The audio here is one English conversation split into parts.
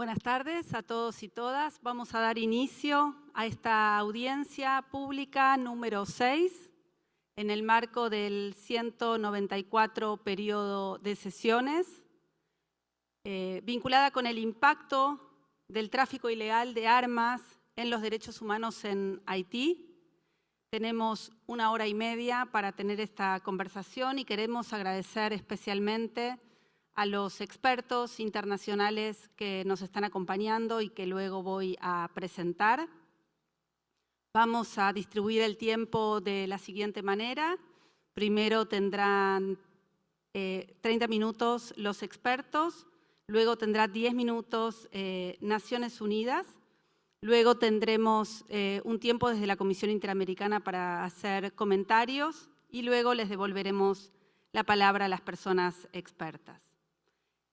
Buenas tardes a todos y todas. Vamos a dar inicio a esta audiencia pública número 6 en el marco del 194 periodo de sesiones, vinculada con el impacto del tráfico ilegal de armas en los derechos humanos en Haití. Tenemos 1 hora y media para tener esta conversación y queremos agradecer especialmente a los expertos internacionales que nos están acompañando y que luego voy a presentar. Vamos a distribuir el tiempo de la siguiente manera. Primero tendrán 30 minutos los expertos, luego tendrá 10 minutos Naciones Unidas, luego tendremos un tiempo desde la Comisión Interamericana para hacer comentarios y luego les devolveremos la palabra a las personas expertas.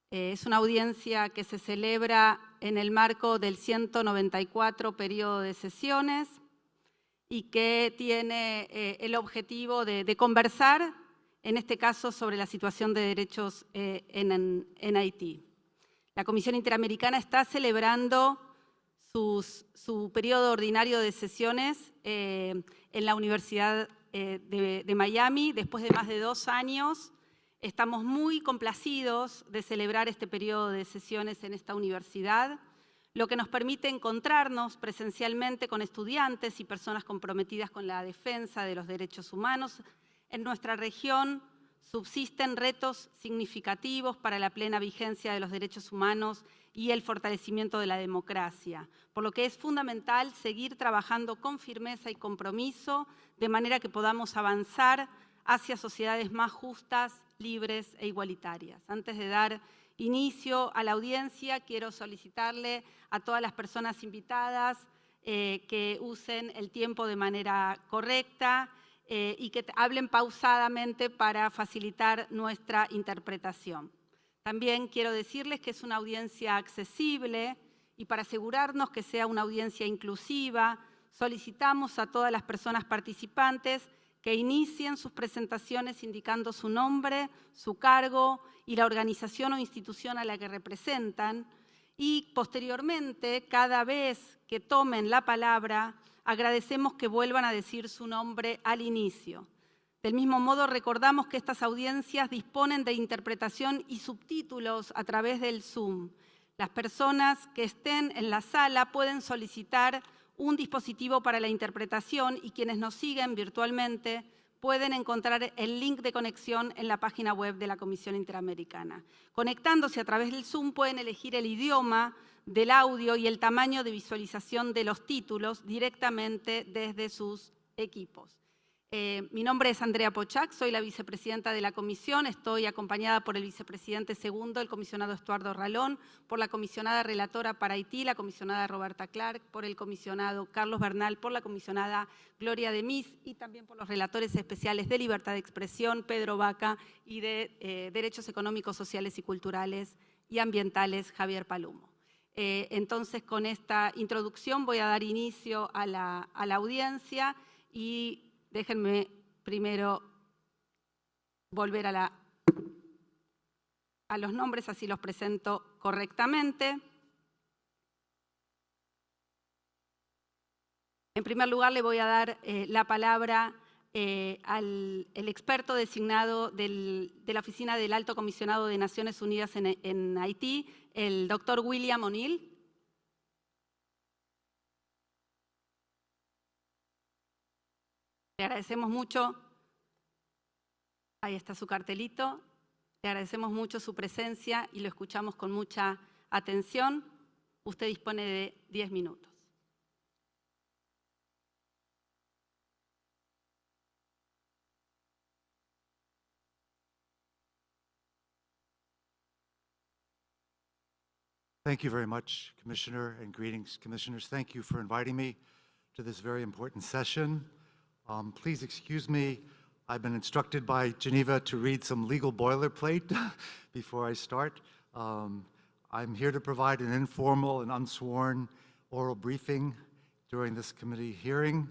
Es una audiencia que se celebra en el marco del 194 periodo de sesiones y que tiene el objetivo de conversar, en este caso, sobre la situación de derechos en Haití. La Comisión Interamericana está celebrando su periodo ordinario de sesiones en la Universidad de Miami, después de más de 2 años. Estamos muy complacidos de celebrar este periodo de sesiones en esta universidad, lo que nos permite encontrarnos presencialmente con estudiantes y personas comprometidas con la defensa de los derechos humanos. En nuestra región subsisten retos significativos para la plena vigencia de los derechos humanos y el fortalecimiento de la democracia, por lo que es fundamental seguir trabajando con firmeza y compromiso, de manera que podamos avanzar hacia sociedades más justas, libres e igualitarias. Antes de dar inicio a la audiencia, quiero solicitarle a todas las personas invitadas que usen el tiempo de manera correcta y que hablen pausadamente para facilitar nuestra interpretación. También quiero decirles que es una audiencia accesible y para asegurarnos que sea una audiencia inclusiva, solicitamos a todas las personas participantes que inicien sus presentaciones indicando su nombre, su cargo y la organización o institución a la que representan. Y posteriormente, cada vez que tomen la palabra, agradecemos que vuelvan a decir su nombre al inicio. Del mismo modo, recordamos que estas audiencias disponen de interpretación y subtítulos a través del Zoom. Las personas que estén en la sala pueden solicitar un dispositivo para la interpretación y quienes nos siguen virtualmente pueden encontrar el link de conexión en la página web de la Comisión Interamericana. Conectándose a través del Zoom pueden elegir el idioma del audio y el tamaño de visualización de los títulos directamente desde sus equipos. Mi nombre es Andrea Pochac, soy la vicepresidenta de la comisión, estoy acompañada por el vicepresidente segundo, el comisionado Estuardo Ralón, por la comisionada relatora para Haití, la comisionada Roberta Clark, por el comisionado Carlos Bernal, por la comisionada Gloria Demis y también por los relatores especiales de Libertad de Expresión, Pedro Vaca, y de Derechos Económicos, Sociales y Culturales y Ambientales, Javier Palumo. Entonces, con esta introducción voy a dar inicio a la audiencia y déjenme primero volver a los nombres, así los presento correctamente. En primer lugar, le voy a dar la palabra al experto designado de la Oficina del Alto Comisionado de Naciones Unidas en Haití, el doctor William O'Neill. Le agradecemos mucho, ahí está su cartelito, le agradecemos mucho su presencia y lo escuchamos con mucha atención. Usted dispone de 10 minutos. Thank you very much, Commissioner, and greetings, Commissioners. Thank you for inviting me to this very important session. Please excuse me, I've been instructed by Geneva to read some legal boilerplate before I start. I'm here to provide an informal and unsworn oral briefing during this committee hearing,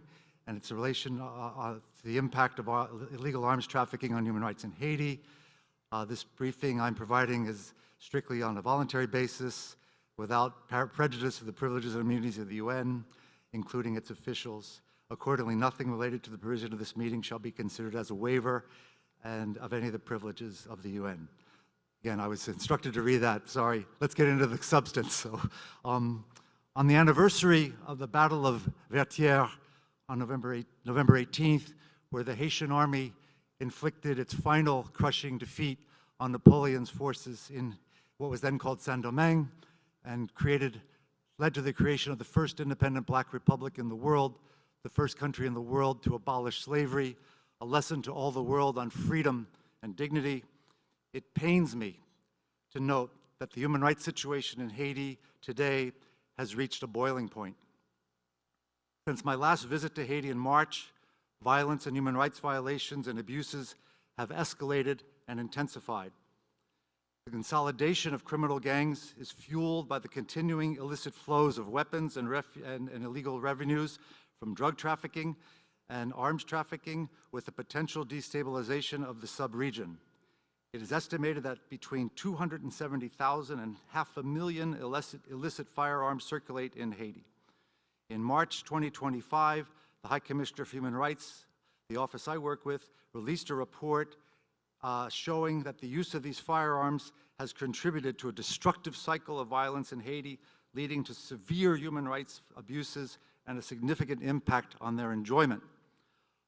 and it's in relation to the impact of illegal arms trafficking on human rights in Haiti. This briefing I'm providing is strictly on a voluntary basis. without prejudice to the privileges and immunities of the UN, including its officials. Accordingly, nothing related to the provision of this meeting shall be considered as a waiver and of any of the privileges of the UN. Again, I was instructed to read that, sorry. Let's get into the substance. So, on the anniversary of the Battle of Vertières on November 18th, where the Haitian army inflicted its final crushing defeat on Napoleon's forces in what was then called Saint-Domingue, and led to the creation of the first independent Black republic in the world, the first country in the world to abolish slavery, a lesson to all the world on freedom and dignity. It pains me to note that the human rights situation in Haiti today has reached a boiling point. Since my last visit to Haiti in March, violence and human rights violations and abuses have escalated and intensified. The consolidation of criminal gangs is fueled by the continuing illicit flows of weapons and illegal revenues from drug trafficking and arms trafficking, with the potential destabilization of the sub-region. It is estimated that between 270,000 and 500,000 illicit firearms circulate in Haiti. In March 2025, the High Commissioner for Human Rights, the office I work with, released a report showing that the use of these firearms has contributed to a destructive cycle of violence in Haiti, leading to severe human rights abuses and a significant impact on their enjoyment.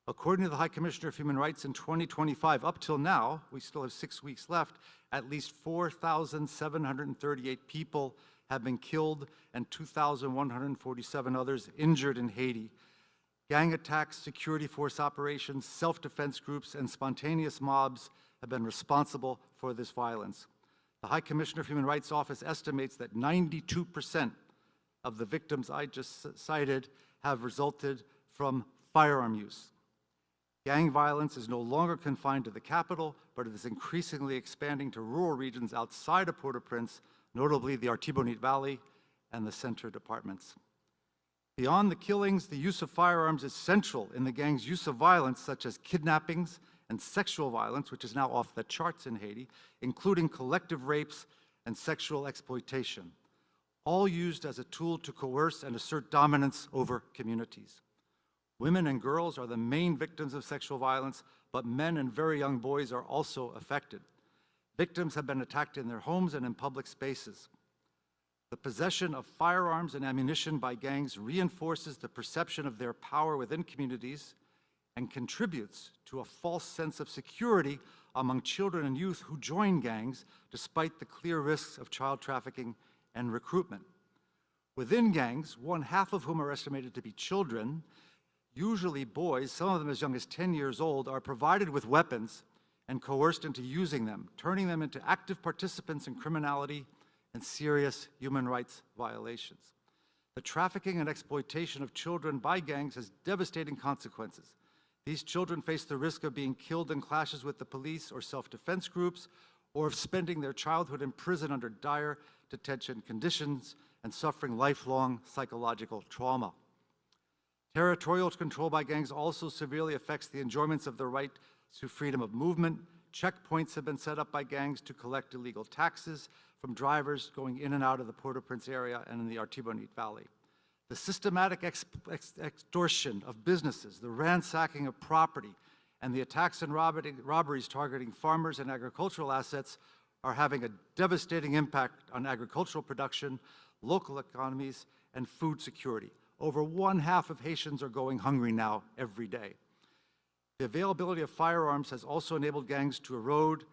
According to the High Commissioner of Human Rights, in 2025, up till now, we still have 6 weeks left, at least 4,738 people have been killed and 2,147 others injured in Haiti. Gang attacks, security force operations, self-defense groups, and spontaneous mobs have been responsible for this violence. The High Commissioner of Human Rights Office estimates that 92% of the victims I just cited have resulted from firearm use. Gang violence is no longer confined to the capital, but it is increasingly expanding to rural regions outside of Port-au-Prince, notably the Artibonite Valley and the Center departments. Beyond the killings, the use of firearms is central in the gang's use of violence, such as kidnappings and sexual violence, which is now off the charts in Haiti, including collective rapes and sexual exploitation, all used as a tool to coerce and assert dominance over communities. Women and girls are the main victims of sexual violence, but men and very young boys are also affected. Victims have been attacked in their homes and in public spaces. The possession of firearms and ammunition by gangs reinforces the perception of their power within communities and contributes to a false sense of security among children and youth who join gangs, despite the clear risks of child trafficking and recruitment. Within gangs, one half of whom are estimated to be children, usually boys, some of them as young as 10 years old, are provided with weapons and coerced into using them, turning them into active participants in criminality and serious human rights violations. The trafficking and exploitation of children by gangs has devastating consequences. These children face the risk of being killed in clashes with the police or self-defense groups, or of spending their childhood in prison under dire detention conditions and suffering lifelong psychological trauma. Territorial control by gangs also severely affects the enjoyments of the right to freedom of movement. Checkpoints have been set up by gangs to collect illegal taxes from drivers going in and out of the Port-au-Prince area and in the Artibonite Valley. The systematic extortion of businesses, the ransacking of property, and the attacks and robberies targeting farmers and agricultural assets are having a devastating impact on agricultural production, local economies, and food security. Over one half of Haitians are going hungry now every day. The availability of firearms has also enabled gangs to erode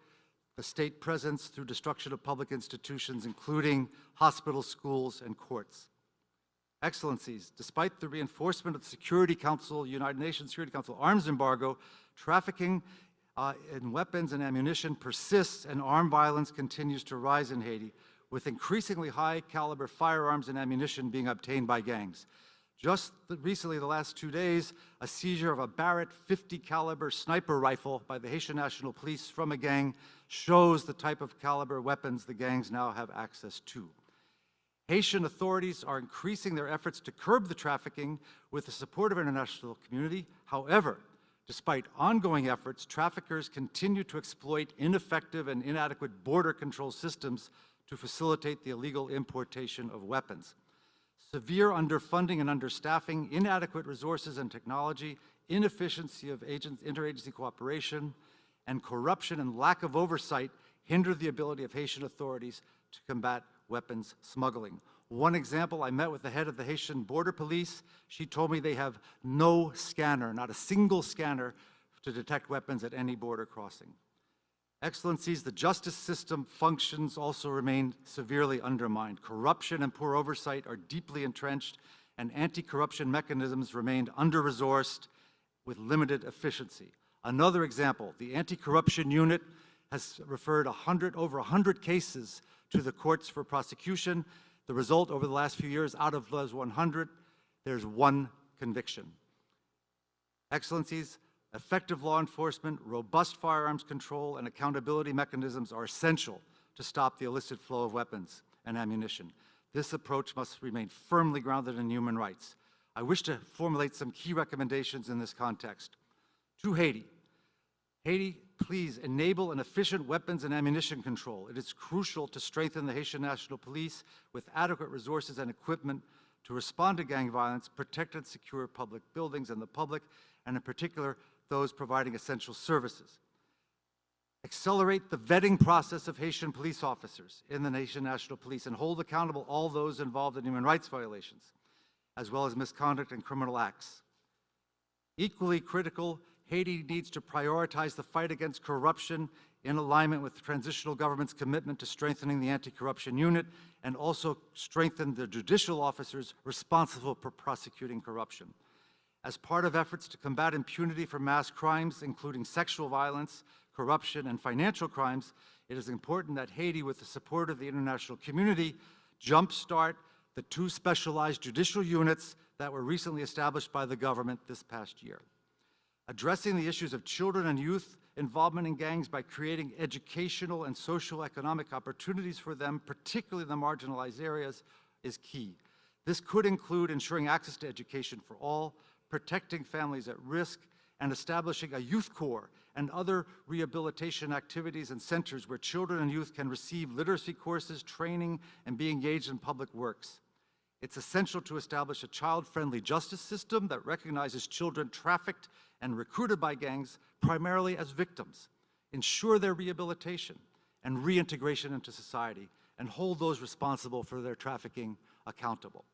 the state presence through destruction of public institutions, including hospitals, schools, and courts. Excellencies, despite the reinforcement of the Security Council, United Nations Security Council arms embargo, trafficking in weapons and ammunition persists and armed violence continues to rise in Haiti, with increasingly high caliber firearms and ammunition being obtained by gangs. Just recently, the last 2 days, a seizure of a Barrett 50 caliber sniper rifle by the Haitian National Police from a gang shows the type of caliber weapons the gangs now have access to. Haitian authorities are increasing their efforts to curb the trafficking with the support of the international community. However, despite ongoing efforts, traffickers continue to exploit ineffective and inadequate border control systems to facilitate the illegal importation of weapons. Severe underfunding and understaffing, inadequate resources and technology, inefficiency of interagency cooperation, and corruption and lack of oversight hinder the ability of Haitian authorities to combat weapons smuggling. One example, I met with the head of the Haitian Border Police. She told me they have no scanner, not a single scanner, to detect weapons at any border crossing. Excellencies, the justice system functions also remain severely undermined. Corruption and poor oversight are deeply entrenched, and anti-corruption mechanisms remain under-resourced with limited efficiency. Another example, the anti-corruption unit has referred over 100 cases to the courts for prosecution. The result over the last few years, out of those 100, there's one conviction. Excellencies, effective law enforcement, robust firearms control, and accountability mechanisms are essential to stop the illicit flow of weapons and ammunition. This approach must remain firmly grounded in human rights. I wish to formulate some key recommendations in this context. To Haiti, Haiti, please enable an efficient weapons and ammunition control. It is crucial to strengthen the Haitian National Police with adequate resources and equipment to respond to gang violence, protect and secure public buildings and the public, and in particular, those providing essential services. Accelerate the vetting process of Haitian police officers in the Haitian National Police and hold accountable all those involved in human rights violations, as well as misconduct and criminal acts. Equally critical, Haiti needs to prioritize the fight against corruption in alignment with the transitional government's commitment to strengthening the anti-corruption unit and also strengthen the judicial officers responsible for prosecuting corruption. As part of efforts to combat impunity for mass crimes, including sexual violence, corruption, and financial crimes, it is important that Haiti, with the support of the international community, jumpstart the 2 specialized judicial units that were recently established by the government this past year. Addressing the issues of children and youth involvement in gangs by creating educational and social economic opportunities for them, particularly in the marginalized areas, is key. This could include ensuring access to education for all, protecting families at risk, and establishing a youth corps and other rehabilitation activities and centers where children and youth can receive literacy courses, training, and be engaged in public works. It's essential to establish a child-friendly justice system that recognizes children trafficked and recruited by gangs primarily as victims, ensure their rehabilitation and reintegration into society, and hold those responsible for their trafficking accountable.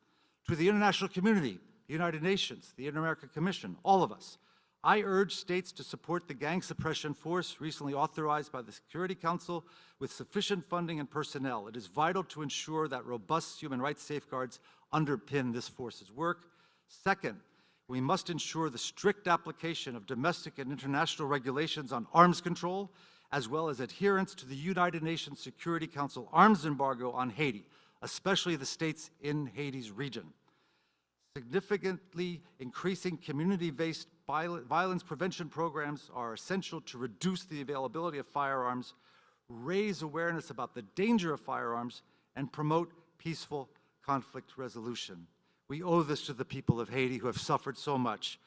To the international community, the United Nations, the Inter-American Commission, all of us, I urge states to support the gang suppression force recently authorized by the Security Council with sufficient funding and personnel. It is vital to ensure that robust human rights safeguards underpin this force's work. Second, we must ensure the strict application of domestic and international regulations on arms control, as well as adherence to the United Nations Security Council arms embargo on Haiti, especially the states in Haiti's region. Significantly increasing community-based violence prevention programs are essential to reduce the availability of firearms, raise awareness about the danger of firearms, and promote peaceful conflict resolution. We owe this to the people of Haiti who have suffered so much.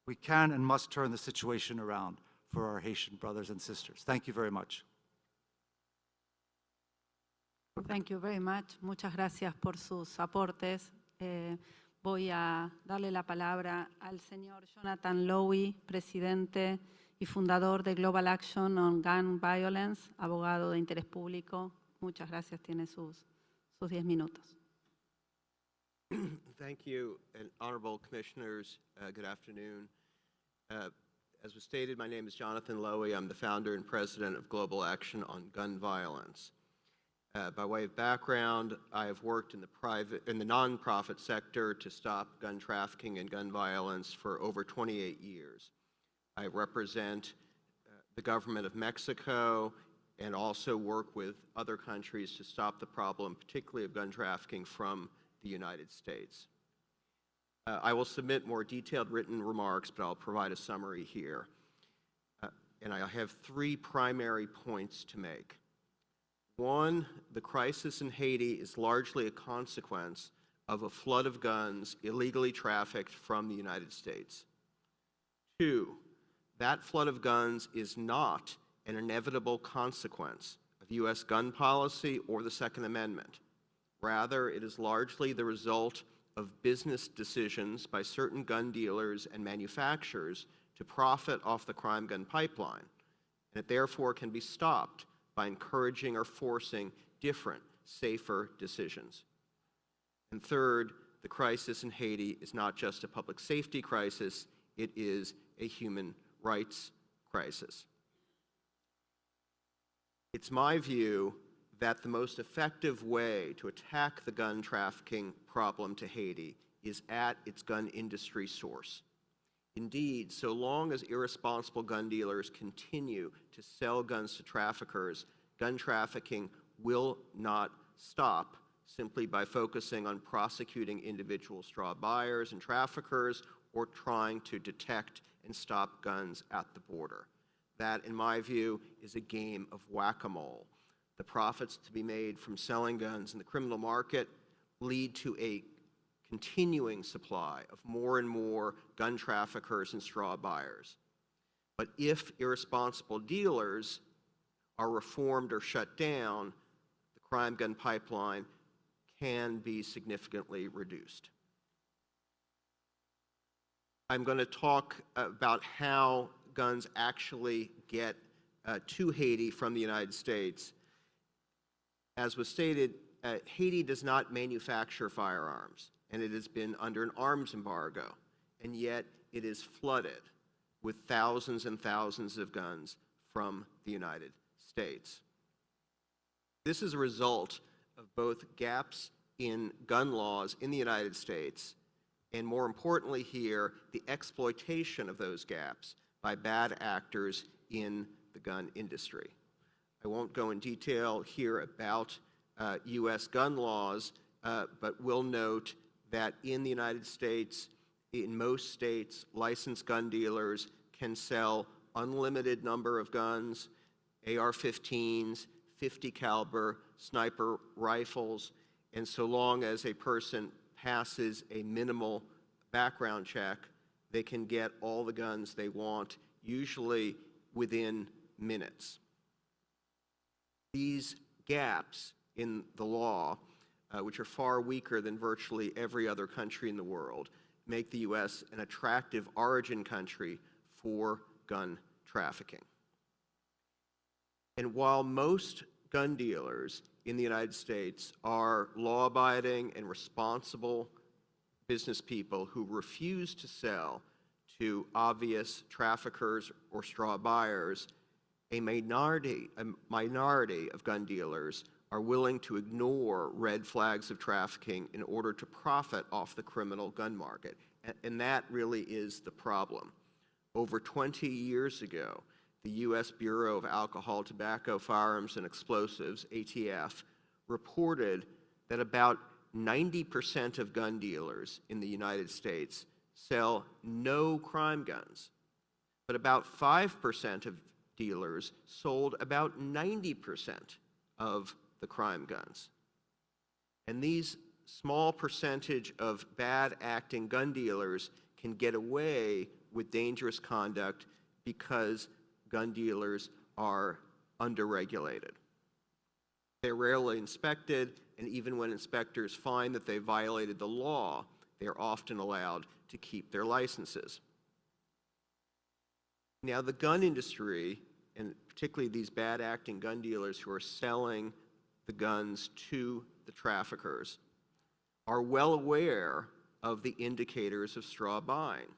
We can and must turn the situation around for our Haitian brothers and sisters. Thank you very much. Thank you very much. Muchas gracias por sus aportes. Voy a darle la palabra al señor Jonathan Lowy, presidente y fundador de Global Action on Gun Violence, abogado de interés público. Muchas gracias. Tiene sus 10 minutos. Thank you, and honorable commissioners. Good afternoon. As was stated, my name is Jonathan Lowy. I'm the founder and president of Global Action on Gun Violence. By way of background, I have worked in the nonprofit sector to stop gun trafficking and gun violence for over 28 years. I represent the government of Mexico and also work with other countries to stop the problem, particularly of gun trafficking from the United States. I will submit more detailed written remarks, but I'll provide a summary here. And I have 3 primary points to make. 1, the crisis in Haiti is largely a consequence of a flood of guns illegally trafficked from the United States. 2, that flood of guns is not an inevitable consequence of U.S. gun policy or the Second Amendment. Rather, it is largely the result of business decisions by certain gun dealers and manufacturers to profit off the crime gun pipeline, and it therefore can be stopped by encouraging or forcing different, safer decisions. And third, the crisis in Haiti is not just a public safety crisis, it is a human rights crisis. It's my view that the most effective way to attack the gun trafficking problem to Haiti is at its gun industry source. Indeed, so long as irresponsible gun dealers continue to sell guns to traffickers, gun trafficking will not stop simply by focusing on prosecuting individual straw buyers and traffickers or trying to detect and stop guns at the border. That, in my view, is a game of whack-a-mole. The profits to be made from selling guns in the criminal market lead to a continuing supply of more and more gun traffickers and straw buyers. But if irresponsible dealers are reformed or shut down, the crime gun pipeline can be significantly reduced. I'm going to talk about how guns actually get to Haiti from the United States. As was stated, Haiti does not manufacture firearms, and it has been under an arms embargo, and yet it is flooded with thousands and thousands of guns from the United States. This is a result of both gaps in gun laws in the United States, and more importantly here, the exploitation of those gaps by bad actors in the gun industry. I won't go in detail here about U.S. gun laws, but will note that in the United States, in most states, licensed gun dealers can sell unlimited number of guns, AR-15s, 50 caliber sniper rifles, and so long as a person passes a minimal background check, they can get all the guns they want, usually within minutes. These gaps in the law, which are far weaker than virtually every other country in the world, make the U.S. an attractive origin country for gun trafficking. And while most gun dealers in the United States are law-abiding and responsible business people who refuse to sell to obvious traffickers or straw buyers, a minority of gun dealers are willing to ignore red flags of trafficking in order to profit off the criminal gun market. And that really is the problem. Over 20 years ago, the U.S. Bureau of Alcohol, Tobacco, Firearms, and Explosives, ATF, reported that about 90% of gun dealers in the United States sell no crime guns, but about 5% of dealers sold about 90% of the crime guns. And these small percentage of bad acting gun dealers can get away with dangerous conduct because gun dealers are underregulated. They're rarely inspected, and even when inspectors find that they violated the law, they are often allowed to keep their licenses. Now, the gun industry, and particularly these bad acting gun dealers who are selling the guns to the traffickers, are well aware of the indicators of straw buying.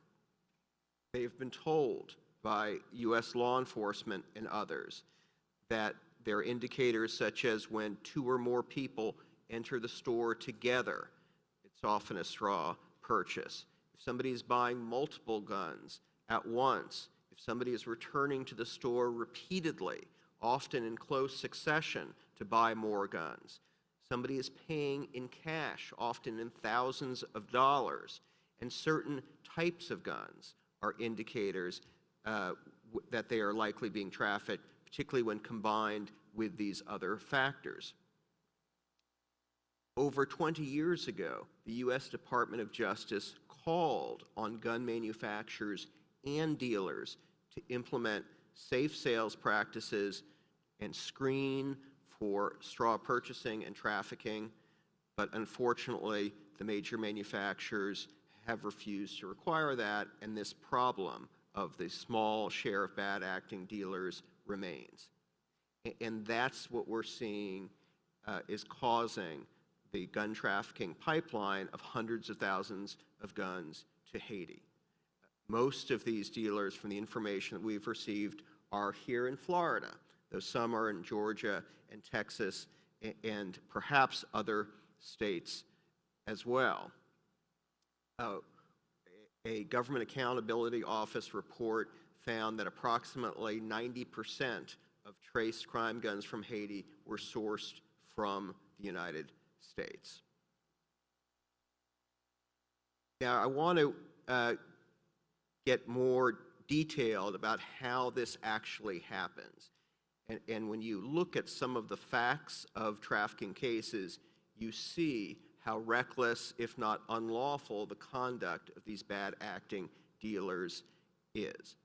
They have been told by U.S. law enforcement and others that there are indicators such as when 2 or more people enter the store together, it's often a straw purchase. If somebody is buying multiple guns at once, if somebody is returning to the store repeatedly, often in close succession, to buy more guns, somebody is paying in cash, often in thousands of dollars, and certain types of guns are indicators that they are likely being trafficked, particularly when combined with these other factors. Over 20 years ago, the U.S. Department of Justice called on gun manufacturers and dealers to implement safe sales practices and screen for straw purchasing and trafficking, but unfortunately, the major manufacturers have refused to require that, and this problem of the small share of bad acting dealers remains. And that's what we're seeing is causing the gun trafficking pipeline of hundreds of thousands of guns to Haiti. Most of these dealers, from the information that we've received, are here in Florida, though some are in Georgia and Texas and perhaps other states as well. A Government Accountability Office report found that approximately 90% of traced crime guns from Haiti were sourced from the United States. Now, I want to get more detailed about how this actually happens. And when you look at some of the facts of trafficking cases, you see how reckless, if not unlawful, the conduct of these bad acting dealers is.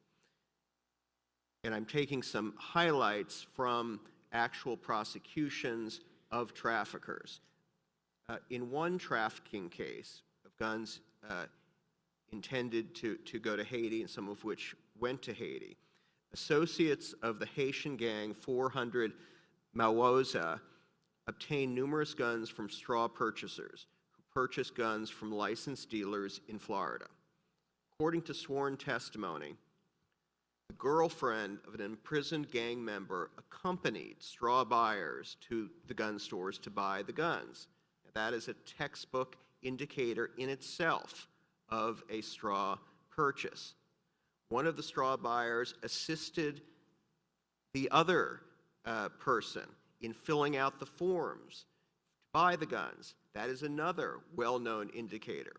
And I'm taking some highlights from actual prosecutions of traffickers. In one trafficking case of guns intended to go to Haiti, and some of which went to Haiti, associates of the Haitian gang 400 Mawoza obtained numerous guns from straw purchasers who purchased guns from licensed dealers in Florida. According to sworn testimony, the girlfriend of an imprisoned gang member accompanied straw buyers to the gun stores to buy the guns. That is a textbook indicator in itself of a straw purchase. One of the straw buyers assisted the other person in filling out the forms to buy the guns. That is another well-known indicator.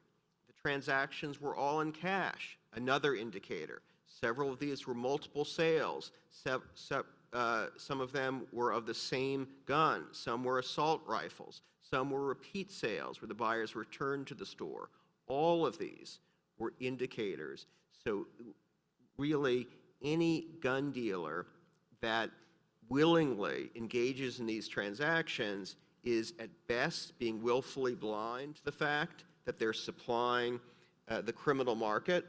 The transactions were all in cash, another indicator. Several of these were multiple sales. Some of them were of the same gun. Some were assault rifles. Some were repeat sales where the buyers returned to the store. All of these were indicators. So really, any gun dealer that willingly engages in these transactions is at best being willfully blind to the fact that they're supplying the criminal market.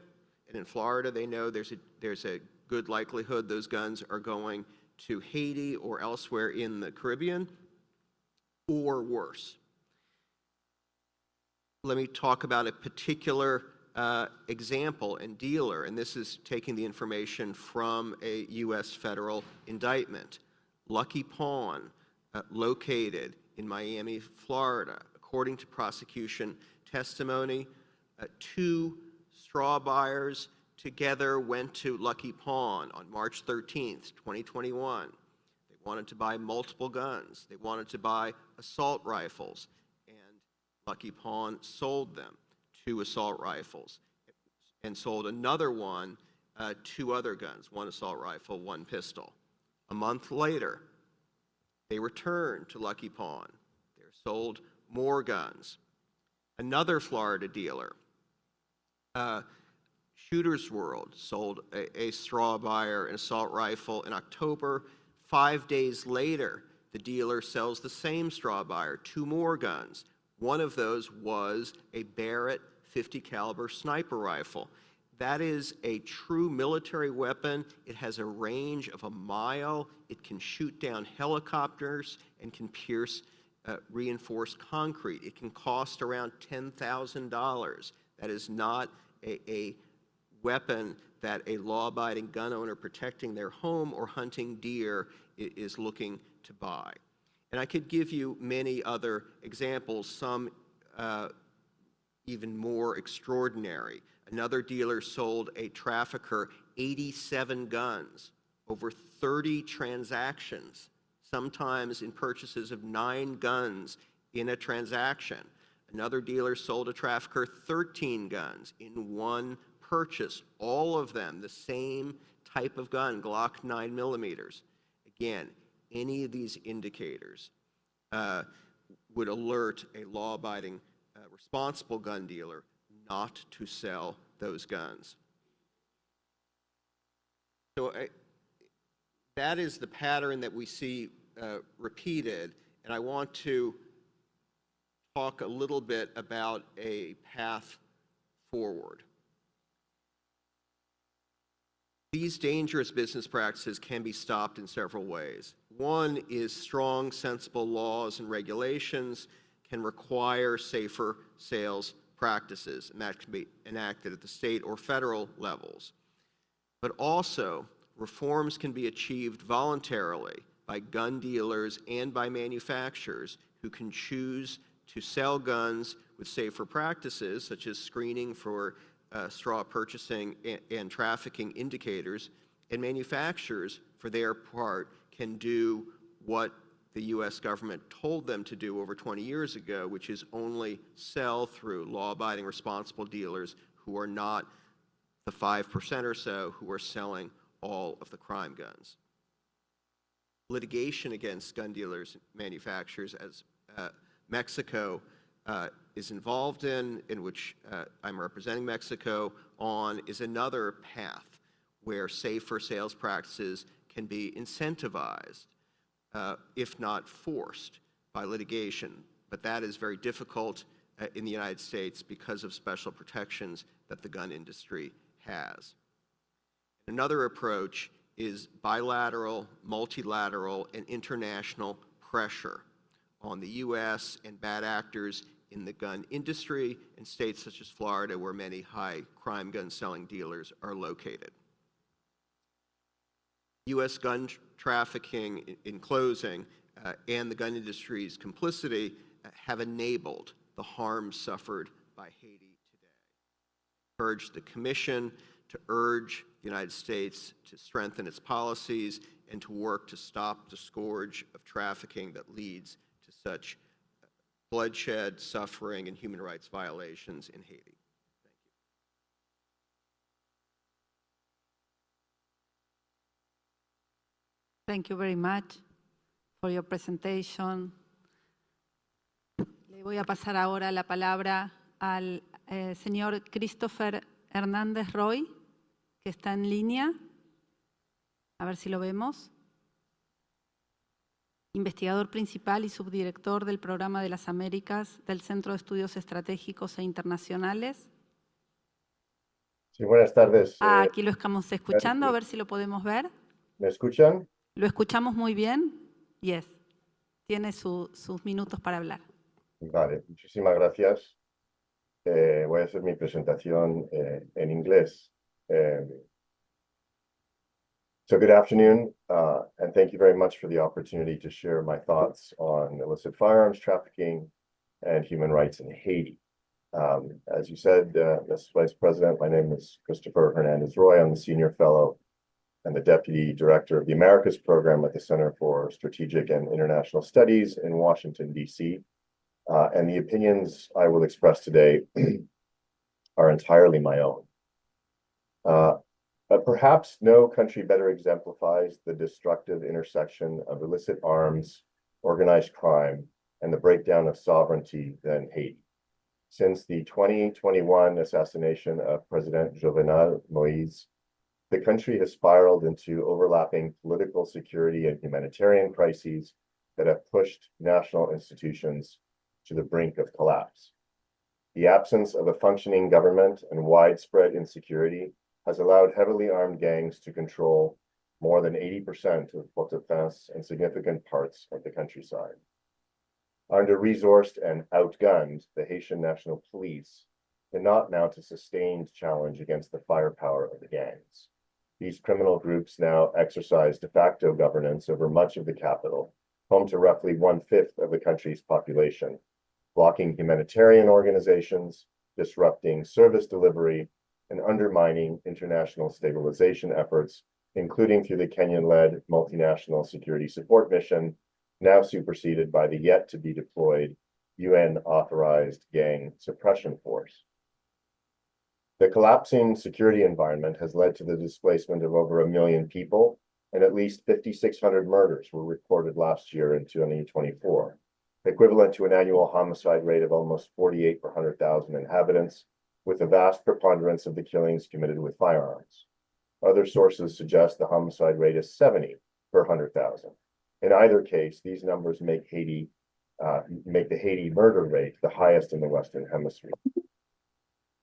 And in Florida, they know there's a good likelihood those guns are going to Haiti or elsewhere in the Caribbean, or worse. Let me talk about a particular example and dealer, and this is taking the information from a U.S. federal indictment. Lucky Pawn, located in Miami, Florida. According to prosecution testimony, two straw buyers together went to Lucky Pawn on March 13th, 2021. They wanted to buy multiple guns. They wanted to buy assault rifles, and Lucky Pawn sold them 2 assault rifles and sold another one 2 other guns, 1 assault rifle, 1 pistol. A month later, they returned to Lucky Pawn. They sold more guns. Another Florida dealer, Shooter's World, sold a straw buyer an assault rifle in October. 5 days later, the dealer sells the same straw buyer 2 more guns. One of those was a Barrett 50 caliber sniper rifle. That is a true military weapon. It has a range of 1 mile. It can shoot down helicopters and can pierce reinforced concrete. It can cost around $10,000. That is not a weapon that a law-abiding gun owner protecting their home or hunting deer is looking to buy. And I could give you many other examples, some even more extraordinary. Another dealer sold a trafficker 87 guns, over 30 transactions, sometimes in purchases of 9 guns in a transaction. Another dealer sold a trafficker 13 guns in one purchase, all of them the same type of gun, Glock 9mm. Again, any of these indicators would alert a law-abiding, responsible gun dealer not to sell those guns. So that is the pattern that we see repeated, and I want to talk a little bit about a path forward. These dangerous business practices can be stopped in several ways. One is strong, sensible laws and regulations can require safer sales practices, and that can be enacted at the state or federal levels. But also, reforms can be achieved voluntarily by gun dealers and by manufacturers who can choose to sell guns with safer practices, such as screening for straw purchasing and trafficking indicators, and manufacturers, for their part, can do what the U.S. government told them to do over 20 years ago, which is only sell through law-abiding responsible dealers who are not the 5% or so who are selling all of the crime guns. Litigation against gun dealers and manufacturers, as Mexico is involved in which I'm representing Mexico on, is another path where safer sales practices can be incentivized, if not forced, by litigation. But that is very difficult in the United States because of special protections that the gun industry has. Another approach is bilateral, multilateral, and international pressure on the U.S. and bad actors in the gun industry in states such as Florida, where many high crime gun selling dealers are located. U.S. gun trafficking, in closing, and the gun industry's complicity have enabled the harm suffered by Haiti today. I urge the Commission to urge the United States to strengthen its policies and to work to stop the scourge of trafficking that leads to such bloodshed, suffering, and human rights violations in Haiti. Thank you very much for your presentation. Le voy a pasar ahora la palabra al señor Christopher Hernández Roy, que está en línea. A ver si lo vemos. Investigador principal y subdirector del Programa de las Américas del Centro de Estudios Estratégicos e Internacionales. Sí, buenas tardes. Aquí lo estamos escuchando, a ver si lo podemos ver. ¿Me escuchan? ¿Lo escuchamos muy bien? Yes. Tiene sus minutos para hablar. Vale, muchísimas gracias. Voy a hacer mi presentación en inglés. So good afternoon, and thank you very much for the opportunity to share my thoughts on illicit firearms trafficking and human rights in Haiti. As you said, Mr. Vice President, my name is Christopher Hernandez Roy. I'm the Senior Fellow and the Deputy Director of the Americas Program at the Center for Strategic and International Studies in Washington, D.C. And the opinions I will express today are entirely my own. But perhaps no country better exemplifies the destructive intersection of illicit arms, organized crime, and the breakdown of sovereignty than Haiti. Since the 2021 assassination of President Jovenel Moïse, the country has spiraled into overlapping political, security, and humanitarian crises that have pushed national institutions to the brink of collapse. The absence of a functioning government and widespread insecurity has allowed heavily armed gangs to control more than 80% of Port-au-Prince and significant parts of the countryside. Under-resourced and outgunned, the Haitian National Police cannot mount a sustained challenge against the firepower of the gangs. These criminal groups now exercise de facto governance over much of the capital, home to roughly 1/5 of the country's population, blocking humanitarian organizations, disrupting service delivery, and undermining international stabilization efforts, including through the Kenyan-led multinational security support mission, now superseded by the yet-to-be-deployed UN-authorized gang suppression force. The collapsing security environment has led to the displacement of over 1 million people, and at least 5,600 murders were reported last year in 2024, equivalent to an annual homicide rate of almost 48 per 100,000 inhabitants, with a vast preponderance of the killings committed with firearms. Other sources suggest the homicide rate is 70 per 100,000. In either case, these numbers make the Haiti murder rate the highest in the Western Hemisphere.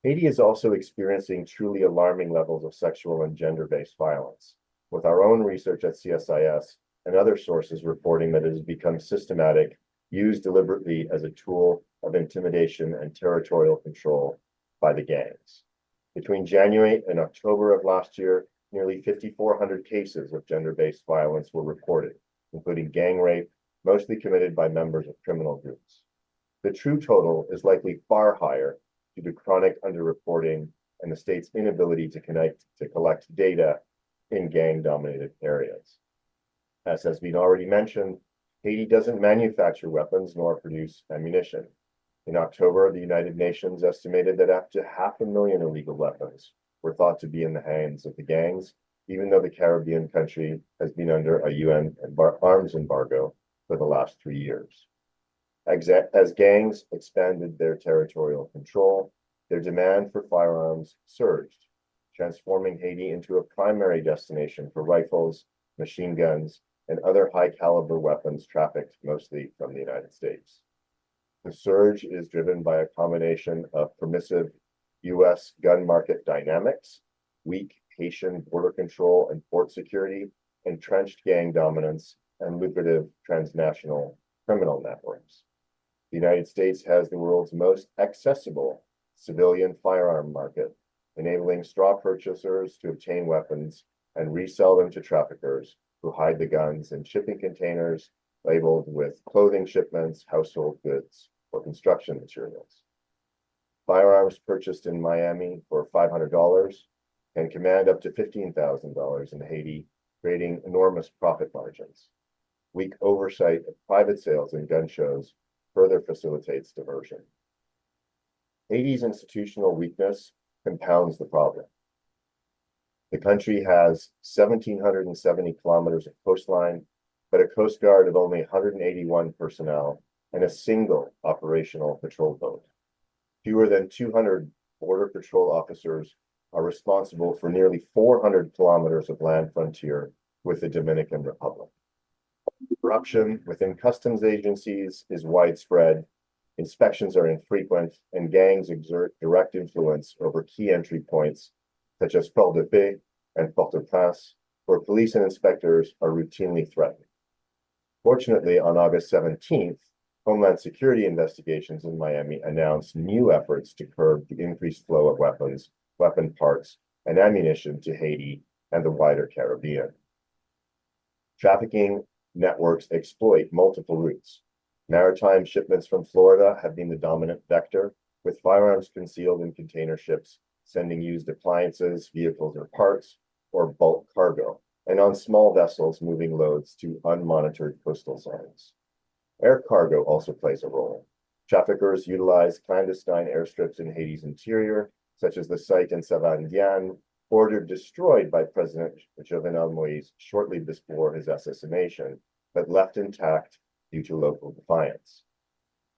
Haiti is also experiencing truly alarming levels of sexual and gender-based violence, with our own research at CSIS and other sources reporting that it has become systematic, used deliberately as a tool of intimidation and territorial control by the gangs. Between January and October of last year, nearly 5,400 cases of gender-based violence were reported, including gang rape, mostly committed by members of criminal groups. The true total is likely far higher due to chronic underreporting and the state's inability to collect data in gang-dominated areas. As has been already mentioned, Haiti doesn't manufacture weapons nor produce ammunition. In October, the United Nations estimated that up to 500,000 illegal weapons were thought to be in the hands of the gangs, even though the Caribbean country has been under a UN arms embargo for the last 3 years. As gangs expanded their territorial control, their demand for firearms surged, transforming Haiti into a primary destination for rifles, machine guns, and other high-caliber weapons trafficked mostly from the United States. The surge is driven by a combination of permissive U.S. gun market dynamics, weak Haitian border control and port security, entrenched gang dominance, and lucrative transnational criminal networks. The United States has the world's most accessible civilian firearm market, enabling straw purchasers to obtain weapons and resell them to traffickers who hide the guns in shipping containers labeled with clothing shipments, household goods, or construction materials. Firearms purchased in Miami for $500 can command up to $15,000 in Haiti, creating enormous profit margins. Weak oversight of private sales and gun shows further facilitates diversion. Haiti's institutional weakness compounds the problem. The country has 1,770 kilometers of coastline, but a Coast Guard of only 181 personnel and a single operational patrol boat. Fewer than 200 Border Patrol officers are responsible for nearly 400 kilometers of land frontier with the Dominican Republic. Corruption within customs agencies is widespread, inspections are infrequent, and gangs exert direct influence over key entry points such as Port de Paix and Port-au-Prince, where police and inspectors are routinely threatened. Fortunately, on August 17th, Homeland Security investigations in Miami announced new efforts to curb the increased flow of weapons, weapon parts, and ammunition to Haiti and the wider Caribbean. Trafficking networks exploit multiple routes. Maritime shipments from Florida have been the dominant vector, with firearms concealed in container ships, sending used appliances, vehicles, or parts, or bulk cargo, and on small vessels moving loads to unmonitored coastal zones. Air cargo also plays a role. Traffickers utilize clandestine airstrips in Haiti's interior, such as the site in Savandian, ordered destroyed by President Jovenel Moïse shortly before his assassination, but left intact due to local defiance.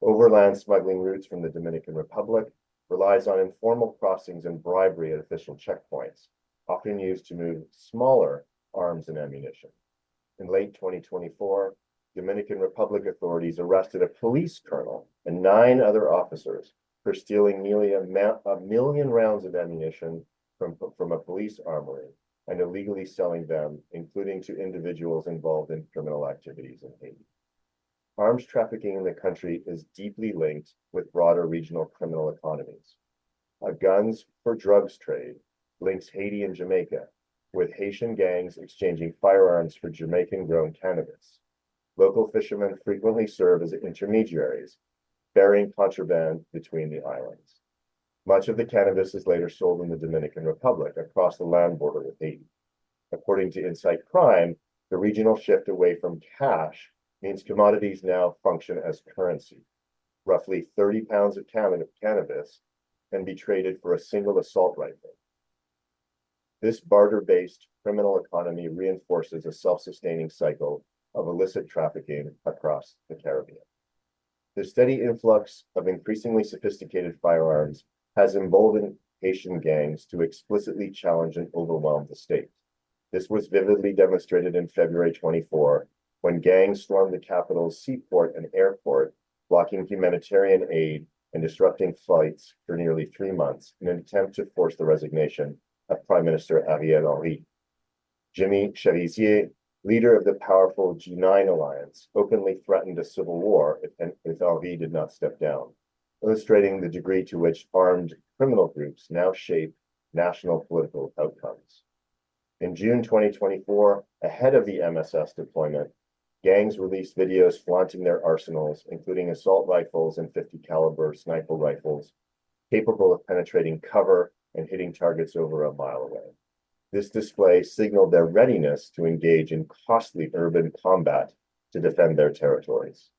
Overland smuggling routes from the Dominican Republic relies on informal crossings and bribery at official checkpoints, often used to move smaller arms and ammunition. In late 2024, Dominican Republic authorities arrested a police colonel and 9 other officers for stealing nearly a million rounds of ammunition from a police armory and illegally selling them, including to individuals involved in criminal activities in Haiti. Arms trafficking in the country is deeply linked with broader regional criminal economies. A guns for drugs trade links Haiti and Jamaica, with Haitian gangs exchanging firearms for Jamaican-grown cannabis. Local fishermen frequently serve as intermediaries, ferrying contraband between the islands. Much of the cannabis is later sold in the Dominican Republic across the land border with Haiti. According to Insight Crime, the regional shift away from cash means commodities now function as currency. Roughly 30 pounds of cannabis can be traded for a single assault rifle. This barter-based criminal economy reinforces a self-sustaining cycle of illicit trafficking across the Caribbean. The steady influx of increasingly sophisticated firearms has emboldened Haitian gangs to explicitly challenge and overwhelm the state. This was vividly demonstrated in February 24, when gangs stormed the capital's seaport and airport, blocking humanitarian aid and disrupting flights for nearly 3 months in an attempt to force the resignation of Prime Minister Ariel Henry. Jimmy Cherizier, leader of the powerful G9 alliance, openly threatened a civil war if Henry did not step down, illustrating the degree to which armed criminal groups now shape national political outcomes. In June 2024, ahead of the MSS deployment, gangs released videos flaunting their arsenals, including assault rifles and 50 caliber sniper rifles, capable of penetrating cover and hitting targets over a mile away. This display signaled their readiness to engage in costly urban combat to defend their territories.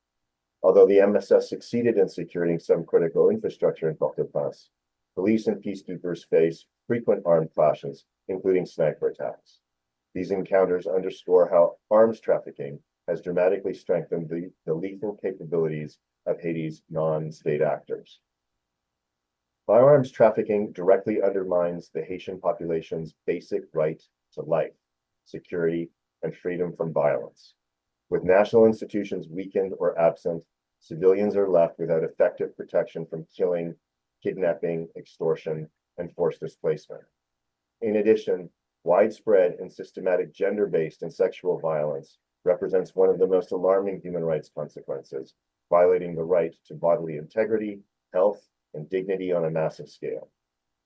Although the MSS succeeded in securing some critical infrastructure in Port-au-Prince, police and peacekeepers face frequent armed clashes, including sniper attacks. These encounters underscore how arms trafficking has dramatically strengthened the lethal capabilities of Haiti's non-state actors. Firearms trafficking directly undermines the Haitian population's basic right to life, security, and freedom from violence. With national institutions weakened or absent, civilians are left without effective protection from killing, kidnapping, extortion, and forced displacement. In addition, widespread and systematic gender-based and sexual violence represents one of the most alarming human rights consequences, violating the right to bodily integrity, health, and dignity on a massive scale.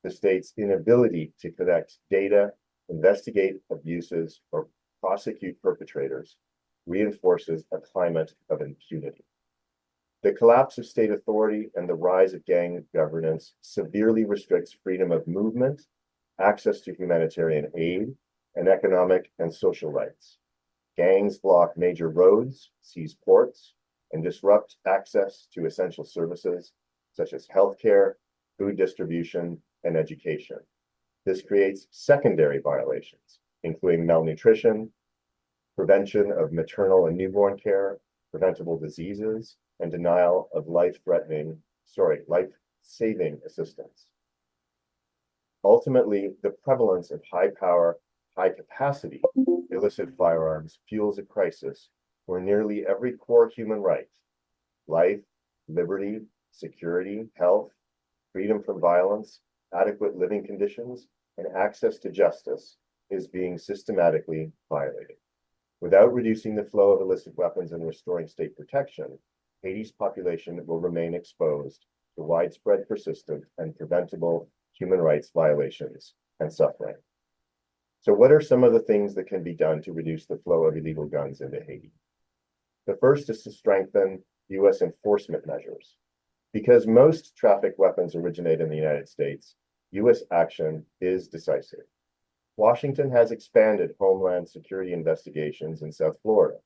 The state's inability to collect data, investigate abuses, or prosecute perpetrators reinforces a climate of impunity. The collapse of state authority and the rise of gang governance severely restricts freedom of movement, access to humanitarian aid, and economic and social rights. Gangs block major roads, seize ports, and disrupt access to essential services such as healthcare, food distribution, and education. This creates secondary violations, including malnutrition, prevention of maternal and newborn care, preventable diseases, and denial of life-saving assistance. Ultimately, the prevalence of high-power, high-capacity illicit firearms fuels a crisis where nearly every core human right, life, liberty, security, health, freedom from violence, adequate living conditions, and access to justice is being systematically violated. Without reducing the flow of illicit weapons and restoring state protection, Haiti's population will remain exposed to widespread, persistent, and preventable human rights violations and suffering. So what are some of the things that can be done to reduce the flow of illegal guns into Haiti? The first is to strengthen U.S. enforcement measures. Because most trafficked weapons originate in the United States, U.S. action is decisive. Washington has expanded Homeland Security investigations in South Florida,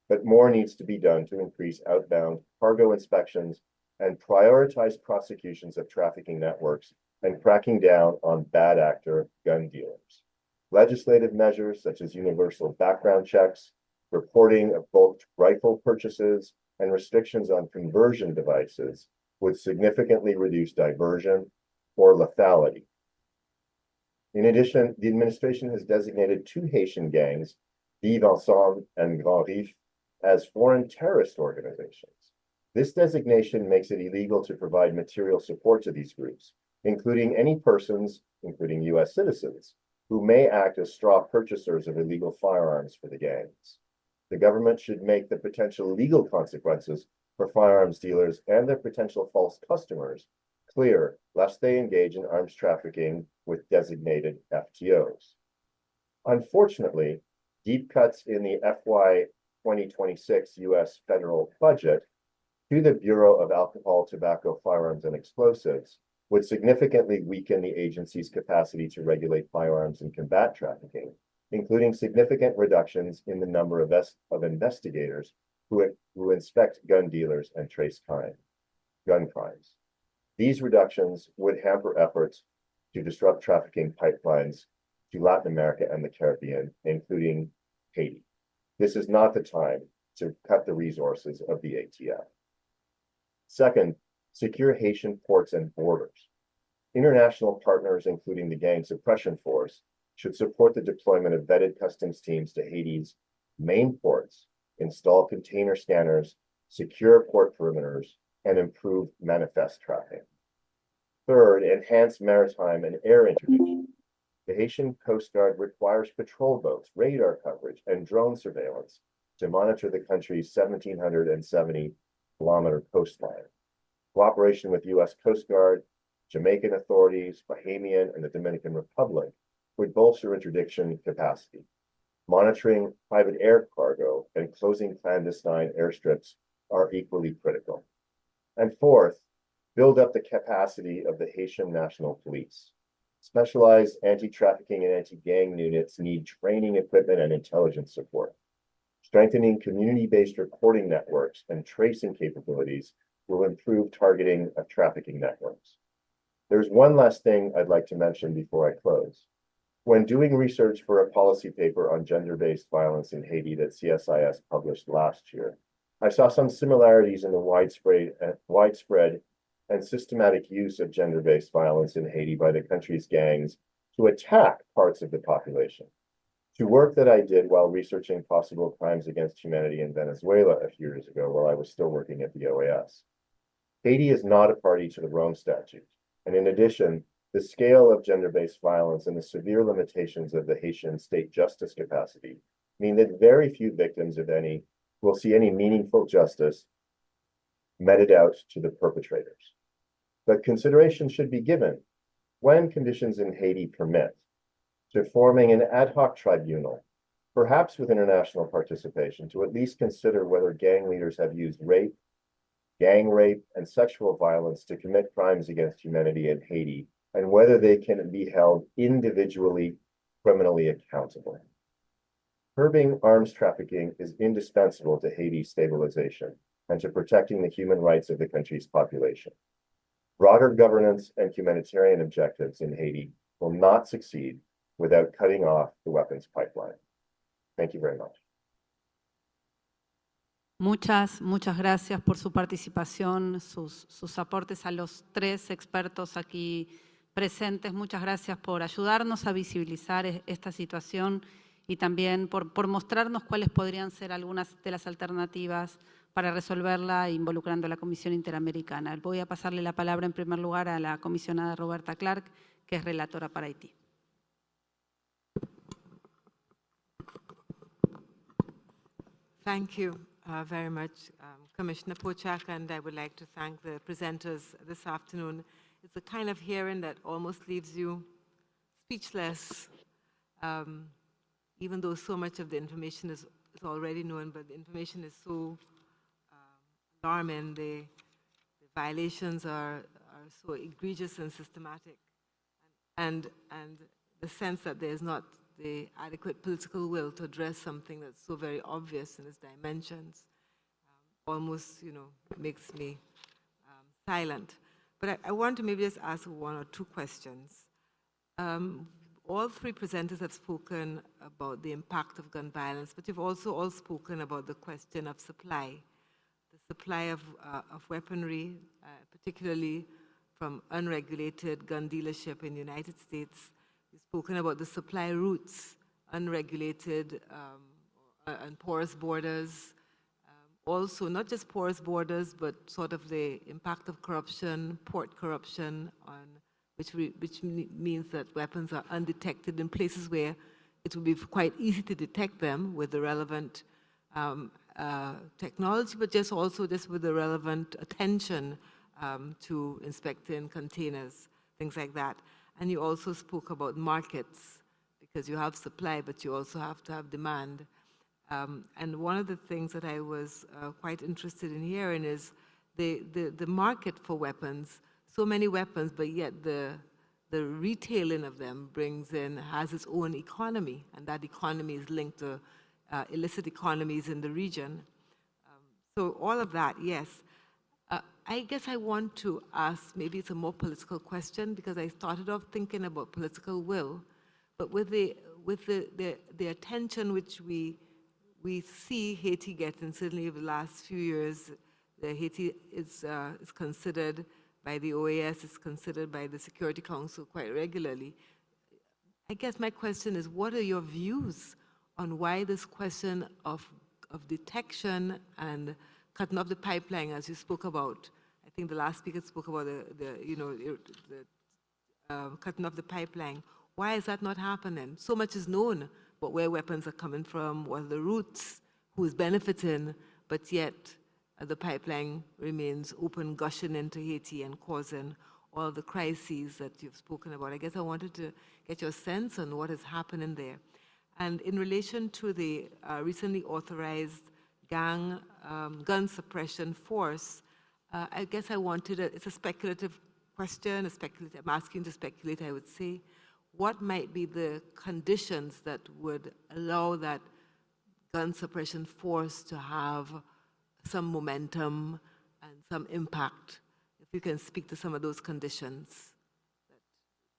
but more needs to be done to increase outbound cargo inspections and prioritize prosecutions of trafficking networks and cracking down on bad actor gun dealers. Legislative measures such as universal background checks, reporting of bulk rifle purchases, and restrictions on conversion devices would significantly reduce diversion or lethality. In addition, the administration has designated 2 Haitian gangs, Vivre Ensemble and Grand Rif, as foreign terrorist organizations. This designation makes it illegal to provide material support to these groups, including any persons, including U.S. citizens, who may act as straw purchasers of illegal firearms for the gangs. The government should make the potential legal consequences for firearms dealers and their potential false customers clear, lest they engage in arms trafficking with designated FTOs. Unfortunately, deep cuts in the FY 2026 U.S. federal budget to the Bureau of Alcohol, Tobacco, Firearms, and Explosives would significantly weaken the agency's capacity to regulate firearms and combat trafficking, including significant reductions in the number of investigators who inspect gun dealers and trace gun crimes. These reductions would hamper efforts to disrupt trafficking pipelines to Latin America and the Caribbean, including Haiti. This is not the time to cut the resources of the ATF. Second, secure Haitian ports and borders. International partners, including the Gang Suppression Force, should support the deployment of vetted customs teams to Haiti's main ports, install container scanners, secure port perimeters, and improve manifest tracking. Third, enhance maritime and air interdiction. The Haitian Coast Guard requires patrol boats, radar coverage, and drone surveillance to monitor the country's 1,770-kilometer coastline. Cooperation with U.S. Coast Guard, Jamaican authorities, Bahamian, and the Dominican Republic would bolster interdiction capacity. Monitoring private air cargo and closing clandestine airstrips are equally critical. And fourth, build up the capacity of the Haitian National Police. Specialized anti-trafficking and anti-gang units need training equipment and intelligence support. Strengthening community-based reporting networks and tracing capabilities will improve targeting of trafficking networks. There's one last thing I'd like to mention before I close. When doing research for a policy paper on gender-based violence in Haiti that CSIS published last year, I saw some similarities in the widespread and systematic use of gender-based violence in Haiti by the country's gangs to attack parts of the population. To work that I did while researching possible crimes against humanity in Venezuela a few years ago while I was still working at the OAS. Haiti is not a party to the Rome Statute, and in addition, the scale of gender-based violence and the severe limitations of the Haitian state justice capacity mean that very few victims, if any, will see any meaningful justice meted out to the perpetrators. But consideration should be given, when conditions in Haiti permit, to forming an ad hoc tribunal, perhaps with international participation, to at least consider whether gang leaders have used rape, gang rape, and sexual violence to commit crimes against humanity in Haiti, and whether they can be held individually criminally accountable. Curbing arms trafficking is indispensable to Haiti's stabilization and to protecting the human rights of the country's population. Broader governance and humanitarian objectives in Haiti will not succeed without cutting off the weapons pipeline. Thank you very much. Muchas gracias por su participación, sus aportes a los tres expertos aquí presentes. Muchas gracias por ayudarnos a visibilizar esta situación y también por mostrarnos cuáles podrían ser algunas de las alternativas para resolverla involucrando a la Comisión Interamericana. Voy a pasarle la palabra en primer lugar a la comisionada Roberta Clark, que es relatora para Haití. Thank you very much, Commissioner Pochak, and I would like to thank the presenters this afternoon. It's a kind of hearing that almost leaves you speechless, even though so much of the information is already known, but the information is so alarming. The violations are so egregious and systematic, and the sense that there's not the adequate political will to address something that's so very obvious in its dimensions almost, makes me silent. But I want to maybe just ask one or two questions. All three presenters have spoken about the impact of gun violence, but you've also all spoken about the question of supply, the supply of weaponry, particularly from unregulated gun dealership in the United States. You've spoken about the supply routes, unregulated and porous borders. Also, not just porous borders, but sort of the impact of corruption, port corruption, which means that weapons are undetected in places where it would be quite easy to detect them with the relevant technology, but just with the relevant attention to inspecting containers, things like that. And you also spoke about markets, because you have supply, but you also have to have demand. And one of the things that I was quite interested in hearing is the market for weapons. So many weapons, but yet the retailing of them has its own economy, and that economy is linked to illicit economies in the region. So all of that, yes. I guess I want to ask, maybe it's a more political question, because I started off thinking about political will, but with the attention which we see Haiti getting, certainly over the last few years, Haiti is considered by the OAS, is considered by the Security Council quite regularly. I guess my question is, what are your views on why this question of of detection and cutting off the pipeline, as you spoke about. I think the last speaker spoke about cutting off the pipeline. Why is that not happening? So much is known about where weapons are coming from, what are the routes, who is benefiting, but yet the pipeline remains open, gushing into Haiti and causing all the crises that you've spoken about. I guess I wanted to get your sense on what is happening there. And in relation to the recently authorized gun suppression force, I guess I wanted, it's a speculative question, I'm asking to speculate, I would say. What might be the conditions that would allow that gun suppression force to have some momentum and some impact? If you can speak to some of those conditions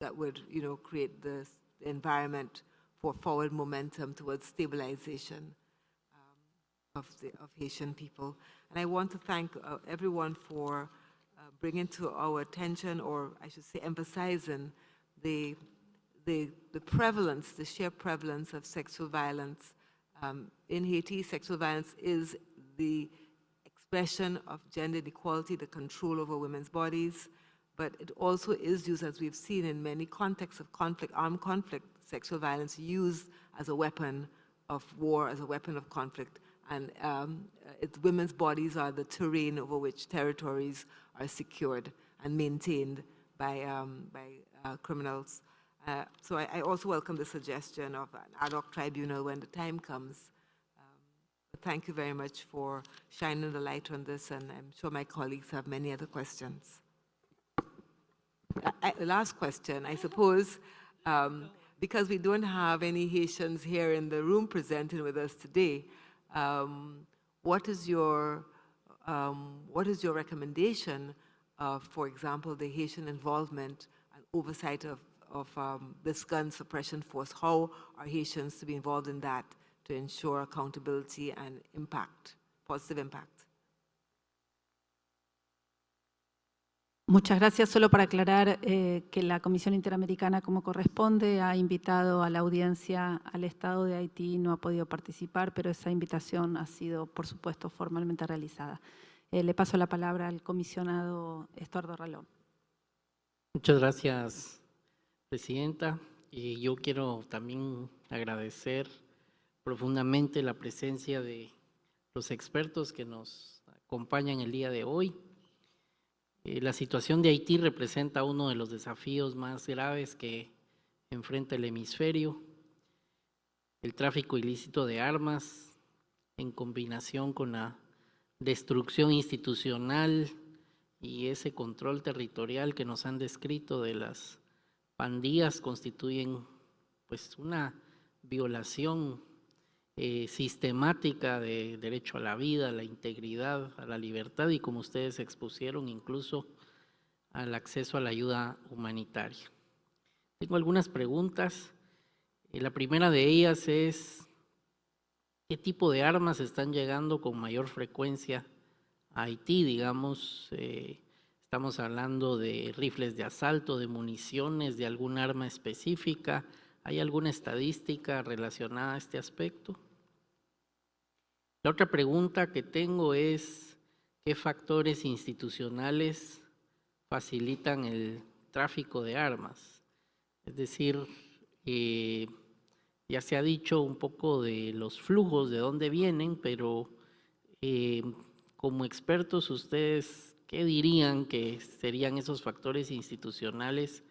that would, create the environment for forward momentum towards stabilization of Haitian people. And I want to thank everyone for bringing to our attention, or I should say emphasizing, the prevalence, the sheer prevalence of sexual violence. In Haiti, sexual violence is the expression of gender inequality, the control over women's bodies, but it also is used, as we've seen in many contexts of conflict, armed conflict, sexual violence used as a weapon of war, as a weapon of conflict. And women's bodies are the terrain over which territories are secured and maintained by criminals. So I also welcome the suggestion of an ad hoc tribunal when the time comes. Thank you very much for shining the light on this, and I'm sure my colleagues have many other questions. Last question, I suppose, because we don't have any Haitians here in the room presenting with us today, what is your recommendation of, for example, the Haitian involvement and oversight of this gun suppression force? How are Haitians to be involved in that to ensure accountability and impact, positive impact? Muchas gracias. Solo para aclarar que la Comisión Interamericana, como corresponde, ha invitado a la audiencia al Estado de Haití, no ha podido participar, pero esa invitación ha sido, por supuesto, formalmente realizada. Le paso la palabra al comisionado Estuardo Ralón. Muchas gracias, Presidenta. Y yo quiero también agradecer profundamente la presencia de los expertos que nos acompañan el día de hoy. La situación de Haití representa uno de los desafíos más graves que enfrenta el hemisferio. El tráfico ilícito de armas, en combinación con la destrucción institucional y ese control territorial que nos han descrito de las pandillas, constituyen pues una violación sistemática de derecho a la vida, a la integridad, a la libertad y, como ustedes expusieron, incluso al acceso a la ayuda humanitaria. Tengo algunas preguntas. La primera de ellas es: ¿qué tipo de armas están llegando con mayor frecuencia a Haití? Digamos, estamos hablando de rifles de asalto, de municiones, de algún arma específica. ¿Hay alguna estadística relacionada a este aspecto? La otra pregunta que tengo es: ¿qué factores institucionales facilitan el tráfico de armas? Es decir, ya se ha dicho un poco de los flujos, de dónde vienen, pero como expertos, ¿ustedes qué dirían que serían esos factores institucionales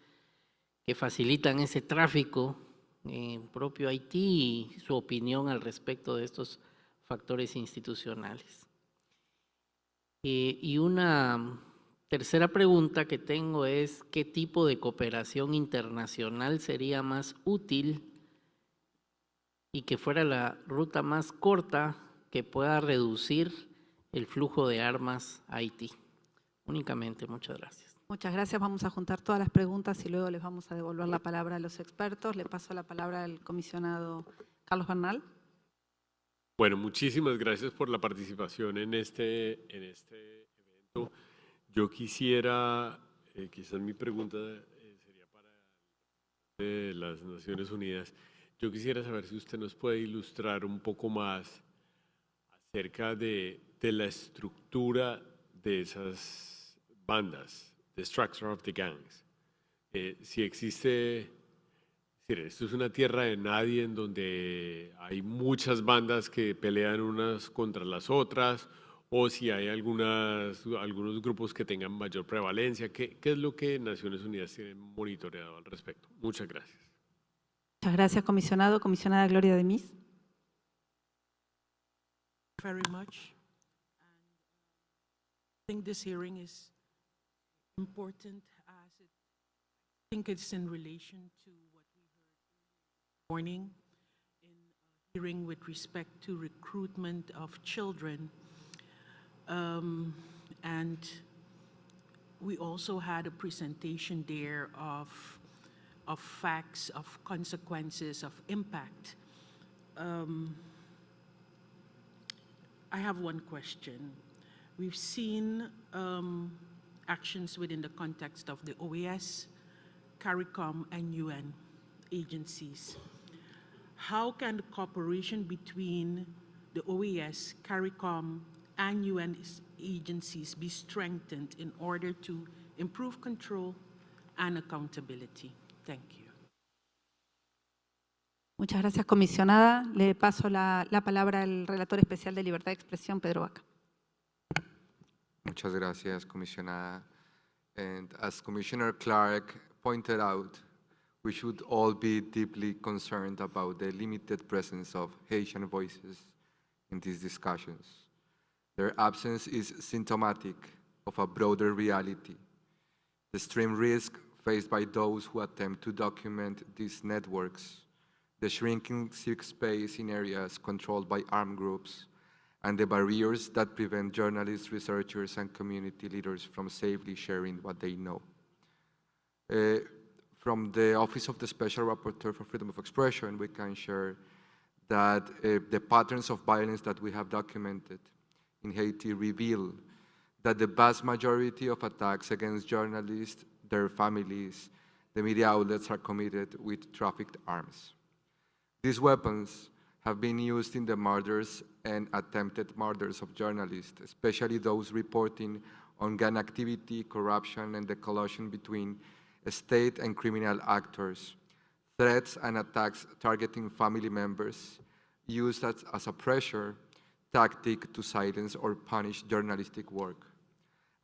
que facilitan ese tráfico en propio Haití y su opinión al respecto de estos factores institucionales? Y una tercera pregunta que tengo es: ¿qué tipo de cooperación internacional sería más útil y que fuera la ruta más corta que pueda reducir el flujo de armas a Haití? Únicamente, muchas gracias. Muchas gracias. Vamos a juntar todas las preguntas y luego les vamos a devolver la palabra a los expertos. Le paso la palabra al comisionado Carlos Bernal. Bueno, muchísimas gracias por la participación en este evento. Yo quisiera, quizás mi pregunta sería para las Naciones Unidas. Yo quisiera saber si usted nos puede ilustrar un poco más acerca de la estructura de esas bandas, the structure of the gangs. Si existe, esto es una tierra de nadie en donde hay muchas bandas que pelean unas contra las otras, o si hay algunos grupos que tengan mayor prevalencia. ¿Qué es lo que Naciones Unidas tiene monitoreado al respecto? Muchas gracias. Muchas gracias, comisionado. Comisionada Gloria de Mis. Very much. I think this hearing is important as I think it's in relation to what we heard this morning in a hearing with respect to recruitment of children. And we also had a presentation there of facts, of consequences, of impact. I have one question. We've seen actions within the context of the OAS, CARICOM, and UN agencies. How can the cooperation between the OAS, CARICOM, and UN agencies be strengthened in order to improve control and accountability? Thank you. Muchas gracias, comisionada. Le paso la palabra al relator especial de Libertad de Expresión, Pedro Vaca. Muchas gracias, comisionada. And as Commissioner Clark pointed out, we should all be deeply concerned about the limited presence of Haitian voices in these discussions. Their absence is symptomatic of a broader reality. The extreme risk faced by those who attempt to document these networks, the shrinking civic space in areas controlled by armed groups, and the barriers that prevent journalists, researchers, and community leaders from safely sharing what they know. From the Office of the Special Rapporteur for Freedom of Expression, we can share that the patterns of violence that we have documented in Haiti reveal that the vast majority of attacks against journalists, their families, the media outlets are committed with trafficked arms. These weapons have been used in the murders and attempted murders of journalists, especially those reporting on gang activity, corruption, and the collusion between state and criminal actors, threats and attacks targeting family members, used as a pressure tactic to silence or punish journalistic work.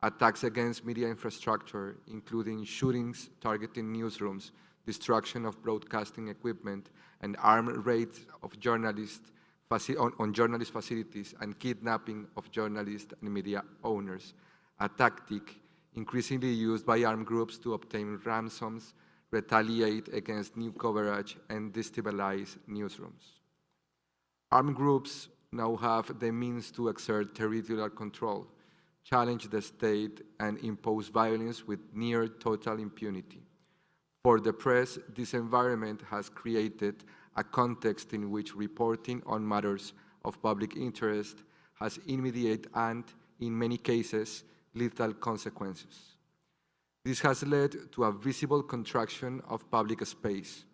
Attacks against media infrastructure, including shootings targeting newsrooms, destruction of broadcasting equipment, and armed raids of journalist facilities, and kidnapping of journalists and media owners, a tactic increasingly used by armed groups to obtain ransoms, retaliate against new coverage, and destabilize newsrooms. Armed groups now have the means to exert territorial control, challenge the state, and impose violence with near total impunity. For the press, this environment has created a context in which reporting on matters of public interest has immediate and, in many cases, lethal consequences. This has led to a visible contraction of public space.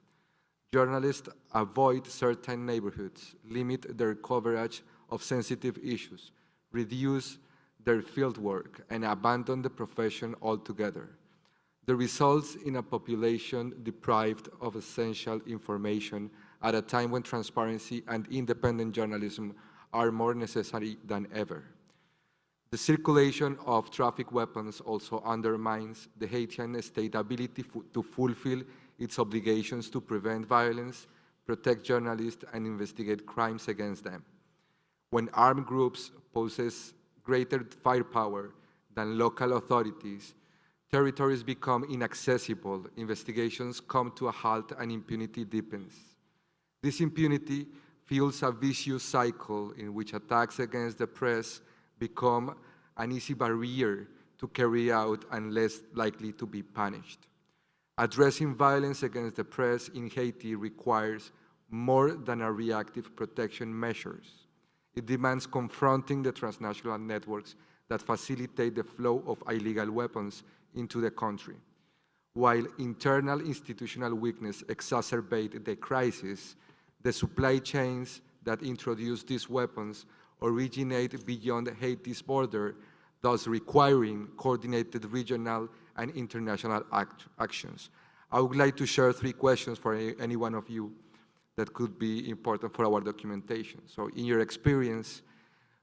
Journalists avoid certain neighborhoods, limit their coverage of sensitive issues, reduce their fieldwork, and abandon the profession altogether. The results in a population deprived of essential information at a time when transparency and independent journalism are more necessary than ever. The circulation of traffic weapons also undermines the Haitian state ability to fulfill its obligations to prevent violence, protect journalists, and investigate crimes against them. When armed groups possess greater firepower than local authorities, territories become inaccessible, investigations come to a halt, and impunity deepens. This impunity fuels a vicious cycle in which attacks against the press become an easy barrier to carry out and less likely to be punished. Addressing violence against the press in Haiti requires more than a reactive protection measures. It demands confronting the transnational networks that facilitate the flow of illegal weapons into the country. While internal institutional weakness exacerbates the crisis, the supply chains that introduce these weapons originate beyond Haiti's border, thus requiring coordinated regional and international actions. I would like to share 3 questions for any one of you that could be important for our documentation. So in your experience,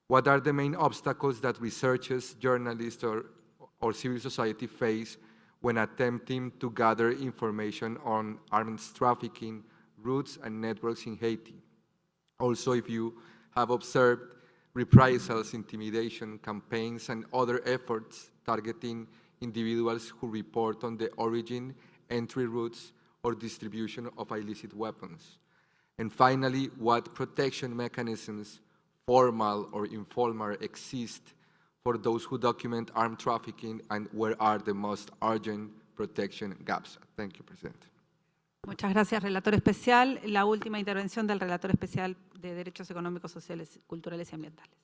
what are the main obstacles that researchers, journalists, or civil society face when attempting to gather information on arms trafficking, routes, and networks in Haiti? Also, if you have observed reprisals, intimidation, campaigns, and other efforts targeting individuals who report on the origin, entry routes, or distribution of illicit weapons. And finally, what protection mechanisms, formal or informal, exist for those who document armed trafficking, and where are the most urgent protection gaps? Thank you, President. Muchas gracias, relator especial. La última intervención del relator especial de Derechos Económicos, Sociales, Culturales y Ambientales.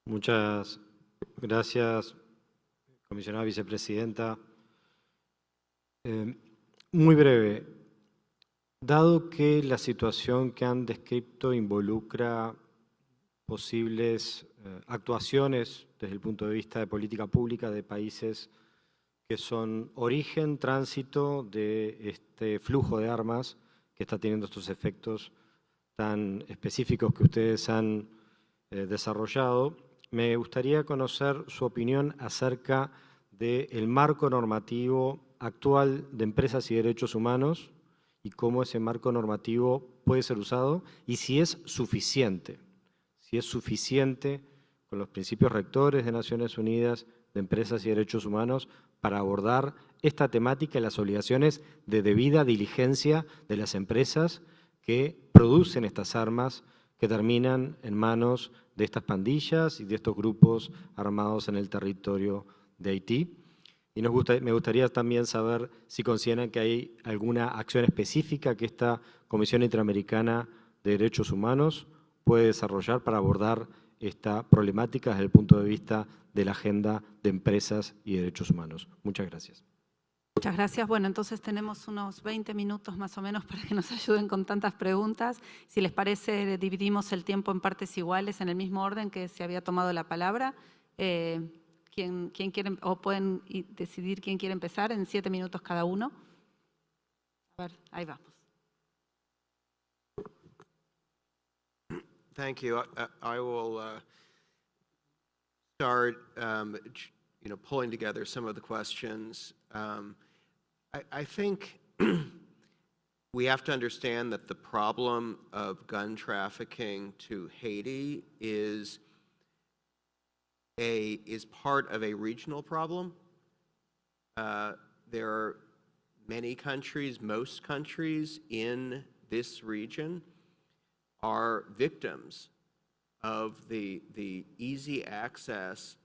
Muchas gracias, comisionada vicepresidenta. Muy breve, dado que la situación que han descrito involucra posibles actuaciones desde el punto de vista de política pública de países que son origen, tránsito de este flujo de armas que está teniendo estos efectos tan específicos que ustedes han desarrollado, me gustaría conocer su opinión acerca del marco normativo actual de empresas y derechos humanos y cómo ese marco normativo puede ser usado y si es suficiente con los principios rectores de Naciones Unidas de empresas y derechos humanos para abordar esta temática y las obligaciones de debida diligencia de las empresas que producen estas armas que terminan en manos de estas pandillas y de estos grupos armados en el territorio de Haití. Y me gustaría también saber si consideran que hay alguna acción específica que esta Comisión Interamericana de Derechos Humanos puede desarrollar para abordar esta problemática desde el punto de vista de la agenda de empresas y derechos humanos. Muchas gracias. Muchas gracias. Bueno, entonces tenemos unos 20 minutos más o menos para que nos ayuden con tantas preguntas. Si les parece, dividimos el tiempo en partes iguales en el mismo orden que se había tomado la palabra. ¿Quién quiere, o pueden decidir quién quiere empezar en 7 minutos cada uno? A ver, ahí vamos. Thank you. I will start, pulling together some of the questions. I think we have to understand that the problem of gun trafficking to Haiti is part of a regional problem. There are many countries, most countries in this region are victims of the easy access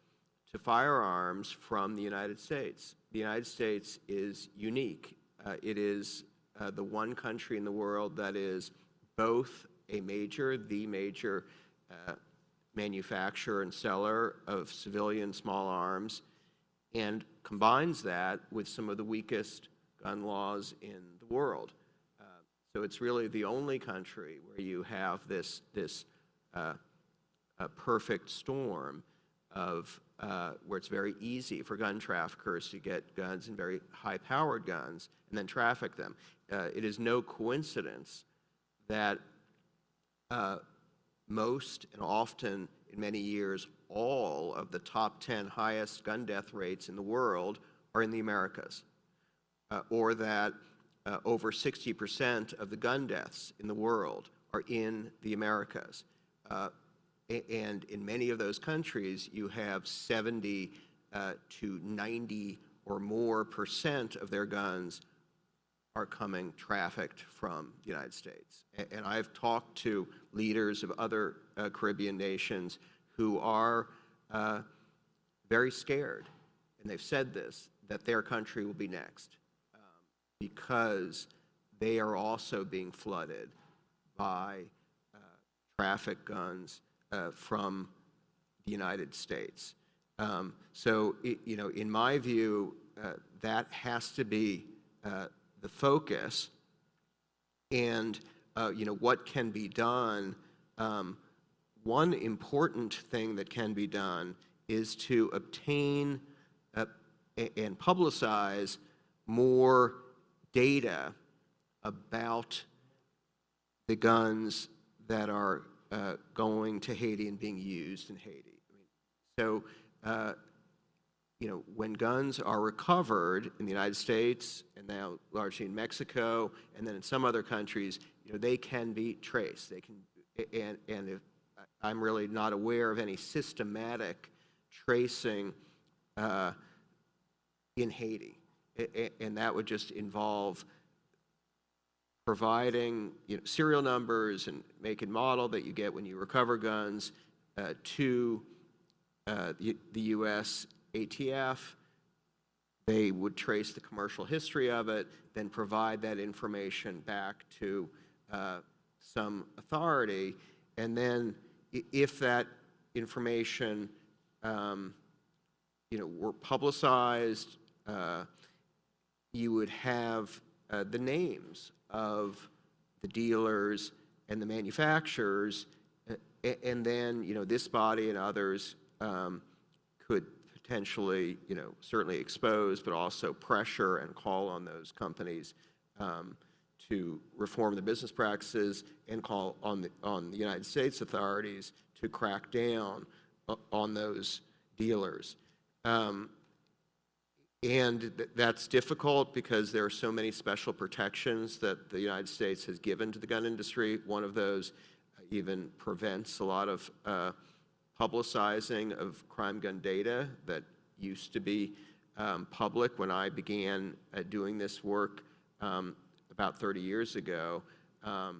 to firearms from the United States. The United States is unique. It is the one country in the world that is both the major manufacturer and seller of civilian small arms, and combines that with some of the weakest gun laws in the world. So it's really the only country where you have this perfect storm of where it's very easy for gun traffickers to get guns and very high-powered guns and then traffic them. It is no coincidence that most and often in many years all of the top 10 highest gun death rates in the world are in the Americas, or that over 60% of the gun deaths in the world are in the Americas. And in many of those countries, you have 70 to 90 or more % of their guns are coming trafficked from the United States. And I've talked to leaders of other Caribbean nations who are very scared, and they've said this, that their country will be next, because they are also being flooded by traffic guns from the United States. So, in my view, that has to be the focus. And, what can be done one important thing that can be done is to obtain and publicize more data about the guns that are going to Haiti and being used in Haiti. So, you know, when guns are recovered in the United States and now largely in Mexico and then in some other countries, you know, they can be traced. They can, and if, I'm really not aware of any systematic tracing in Haiti, and that would just involve providing, you know, serial numbers and make and model that you get when you recover guns to the U.S. ATF. They would trace the commercial history of it, then provide that information back to some authority, and then if that information, you know, were publicized, you would have the names of the dealers and the manufacturers, and then, you know, this body and others could potentially, you know, certainly expose, but also pressure and call on those companies to reform their business practices and call on the United States authorities to crack down on those dealers. And that's difficult because there are so many special protections that the United States has given to the gun industry. One of those even prevents a lot of publicizing of crime gun data that used to be public when I began doing this work about 30 years ago. The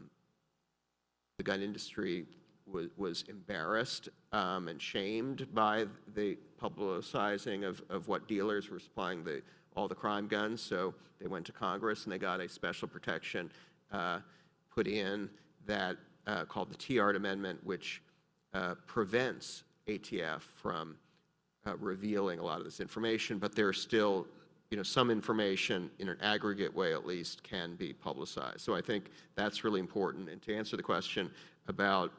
gun industry was embarrassed and shamed by the publicizing of what dealers were supplying all the crime guns. So they went to Congress and they got a special protection put in that called the T-Art Amendment, which prevents ATF from revealing a lot of this information, but there's still, you know, some information in an aggregate way at least can be publicized. So I think that's really important. And to answer the question about,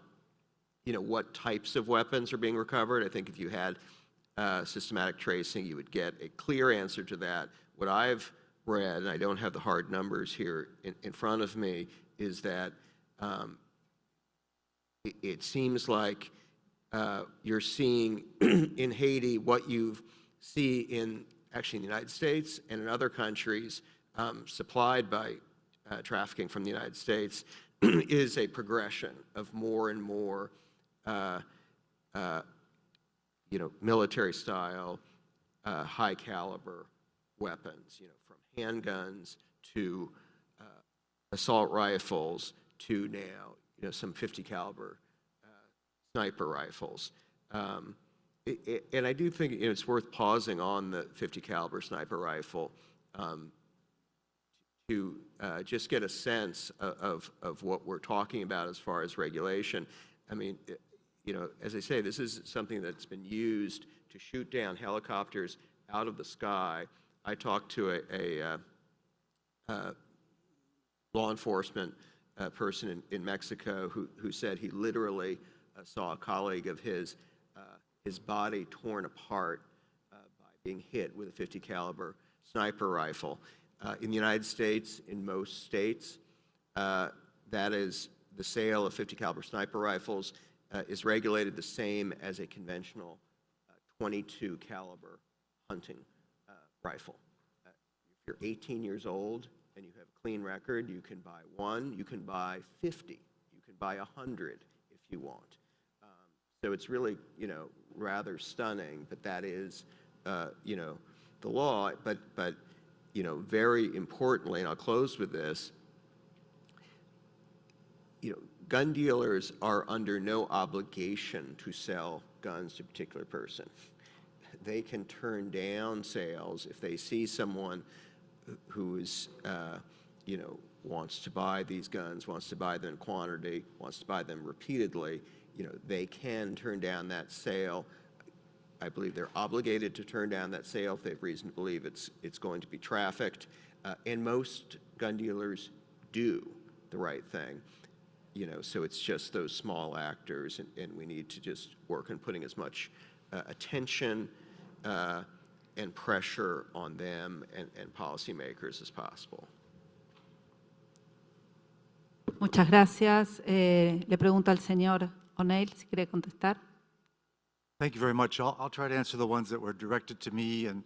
you know, what types of weapons are being recovered, I think if you had systematic tracing, you would get a clear answer to that. What I've read, and I don't have the hard numbers here in front of me, is that it seems like you're seeing in Haiti what you see in actually in the United States and in other countries supplied by trafficking from the United States is a progression of more and more you know, military style, high caliber weapons, you know, from handguns to assault rifles to now, you know, some 50 caliber sniper rifles. And I do think, you know, it's worth pausing on the 50 caliber sniper rifle to just get a sense of what we're talking about as far as regulation. I mean, you know, as I say, this is something that's been used to shoot down helicopters out of the sky. I talked to a law enforcement person in Mexico who said he literally saw a colleague of his body torn apart by being hit with a 50 caliber sniper rifle. In the United States, in most states, that is the sale of 50 caliber sniper rifles is regulated the same as a conventional 22 caliber hunting rifle. If you're 18 years old and you have a clean record, you can buy one, you can buy 50, you can buy 100 if you want. So it's really, you know, rather stunning, but that is, you know, the law. But you know, very importantly, and I'll close with this, you know, gun dealers are under no obligation to sell guns to a particular person. They can turn down sales if they see someone who is, you know, wants to buy these guns, wants to buy them in quantity, wants to buy them repeatedly. You know, they can turn down that sale. I believe they're obligated to turn down that sale if they have reason to believe it's going to be trafficked. And most gun dealers do the right thing. so it's just those small actors, and we need to just work on putting as much attention and pressure on them and policymakers as possible. Muchas gracias. Le pregunto al señor O'Neill si quiere contestar. Thank you very much. I'll try to answer the ones that were directed to me and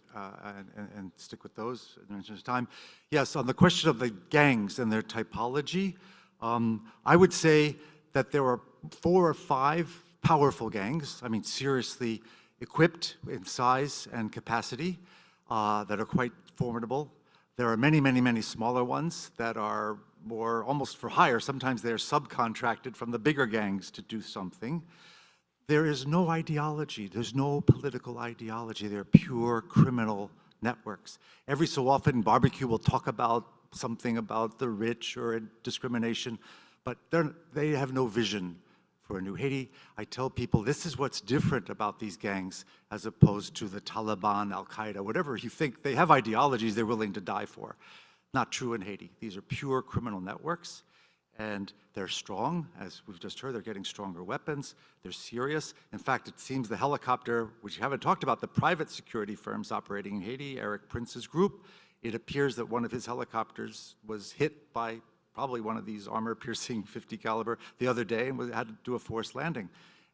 stick with those in the interest of time. Yes, on the question of the gangs and their typology, I would say that there are 4 or 5 powerful gangs, I mean seriously equipped in size and capacity, that are quite formidable. There are many, many, many smaller ones that are more almost for hire. Sometimes they're subcontracted from the bigger gangs to do something. There is no ideology. There's no political ideology. They're pure criminal networks. Every so often, barbecue will talk about something about the rich or discrimination, but they have no vision for a new Haiti. I tell people this is what's different about these gangs as opposed to the Taliban, Al-Qaeda, whatever you think. They have ideologies they're willing to die for. Not true in Haiti. These are pure criminal networks, and they're strong. As we've just heard, they're getting stronger weapons. They're serious. In fact, it seems the helicopter, which we haven't talked about, the private security firms operating in Haiti, Eric Prince's group, it appears that one of his helicopters was hit by probably one of these armor-piercing 50 caliber the other day and had to do a forced landing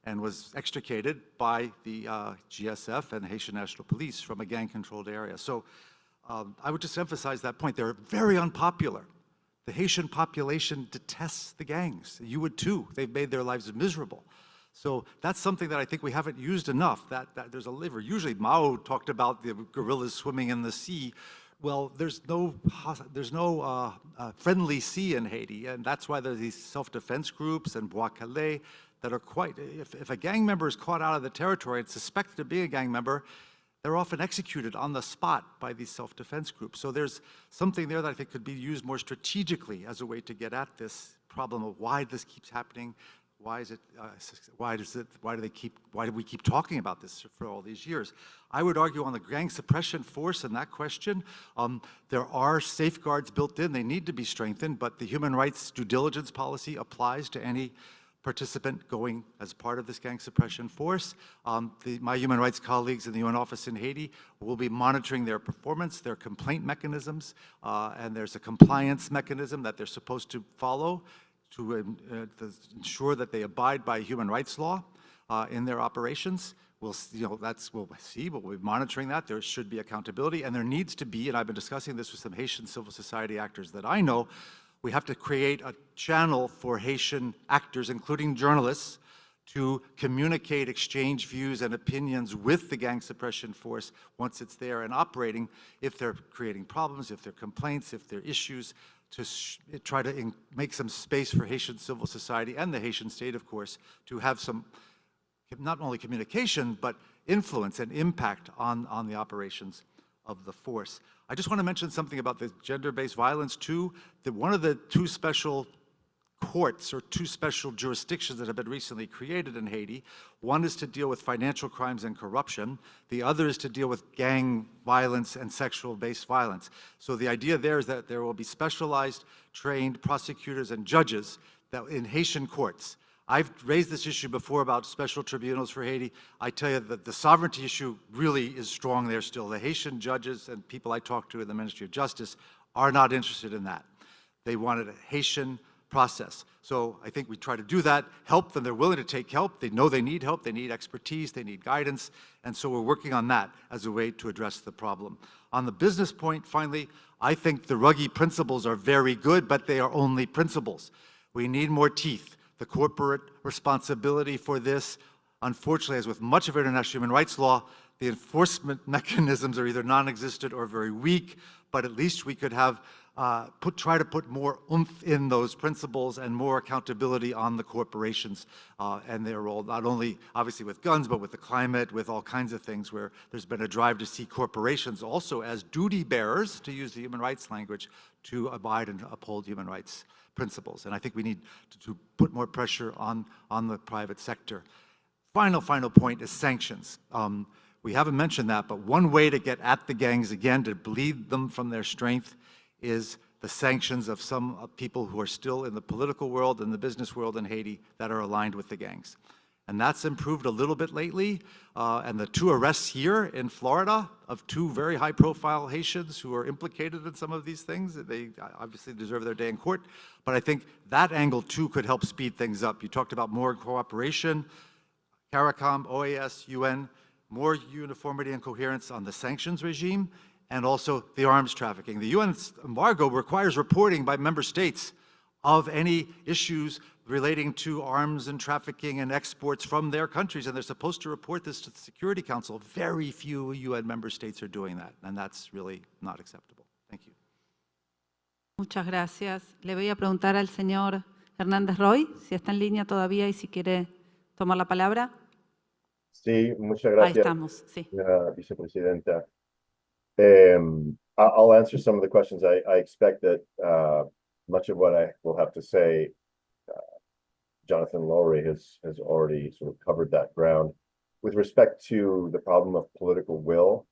and was extricated by the GSF and Haitian National Police from a gang-controlled area. So I would just emphasize that point. They're very unpopular. The Haitian population detests the gangs. You would too. They've made their lives miserable. So that's something that I think we haven't used enough, that there's a liver. Usually Mao talked about the gorillas swimming in the sea. Well, there's no friendly sea in Haiti, and that's why there's these self-defense groups and Bois Calais that are quite, if a gang member is caught out of the territory and suspected of being a gang member, they're often executed on the spot by these self-defense groups. So there's something there that I think could be used more strategically as a way to get at this problem of why this keeps happening. Why do we keep talking about this for all these years? I would argue on the gang suppression force and that question, there are safeguards built in. They need to be strengthened, but the human rights due diligence policy applies to any participant going as part of this gang suppression force. My human rights colleagues in the UN office in Haiti will be monitoring their performance, their complaint mechanisms, and there's a compliance mechanism that they're supposed to follow to ensure that they abide by human rights law in their operations. We'll see, but we'll be monitoring that. There should be accountability, and there needs to be, and I've been discussing this with some Haitian civil society actors that I know, we have to create a channel for Haitian actors, including journalists, to communicate, exchange views and opinions with the gang suppression force once it's there and operating, if they're creating problems, if there are complaints, if there are issues, to try to make some space for Haitian civil society and the Haitian state, of course, to have some, not only communication, but influence and impact on the operations of the force. I just want to mention something about the gender-based violence, too. That one of the 2 special courts or 2 special jurisdictions that have been recently created in Haiti, one is to deal with financial crimes and corruption. The other is to deal with gang violence and sexual-based violence. So the idea there is that there will be specialized, trained prosecutors and judges that in Haitian courts. I've raised this issue before about special tribunals for Haiti. I tell you that the sovereignty issue really is strong there still. The Haitian judges and people I talk to in the Ministry of Justice are not interested in that. They wanted a Haitian process. So I think we try to do that, help them. They're willing to take help. They know they need help. They need expertise. They need guidance. And so we're working on that as a way to address the problem. On the business point, finally, I think the Ruggie principles are very good, but they are only principles. We need more teeth. The corporate responsibility for this, unfortunately, as with much of international human rights law, the enforcement mechanisms are either non-existent or very weak, but at least we could have try to put more oomph in those principles and more accountability on the corporations and their role, not only obviously with guns, but with the climate, with all kinds of things where there's been a drive to see corporations also as duty bearers, to use the human rights language, to abide and uphold human rights principles. And I think we need to put more pressure on the private sector. Final point is sanctions. We haven't mentioned that, but one way to get at the gangs again, to bleed them from their strength, is the sanctions of some people who are still in the political world and the business world in Haiti that are aligned with the gangs. And that's improved a little bit lately. And the 2 arrests here in Florida of 2 very high-profile Haitians who are implicated in some of these things, they obviously deserve their day in court. But I think that angle, too, could help speed things up. You talked about more cooperation, CARICOM, OAS, UN, more uniformity and coherence on the sanctions regime, and also the arms trafficking. The UN embargo requires reporting by member states of any issues relating to arms and trafficking and exports from their countries, and they're supposed to report this to the Security Council. Very few UN member states are doing that, and that's really not acceptable. Thank you. Muchas gracias. Le voy a preguntar al señor Hernández Roy si está en línea todavía y si quiere tomar la palabra. Sí, muchas Ahí gracias, estamos, sí. Vicepresidenta. I'll answer some of the questions. I expect that much of what I will have to say, Jonathan Lowry has already sort of covered that ground. With respect to the problem of political will,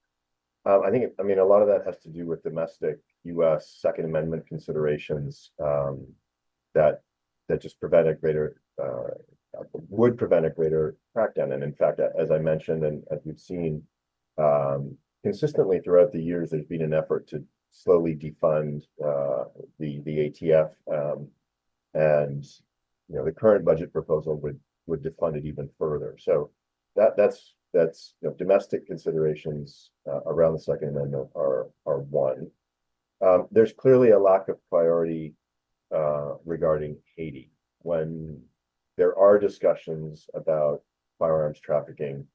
I mean, a lot of that has to do with domestic U.S. Second Amendment considerations that just prevent a greater, would prevent a greater crackdown. And in fact, as I mentioned, and as we've seen consistently throughout the years, there's been an effort to slowly defund the ATF, and the current budget proposal would defund it even further. So that's domestic considerations around the Second Amendment are one. There's clearly a lack of priority regarding Haiti. When there are discussions about firearms trafficking,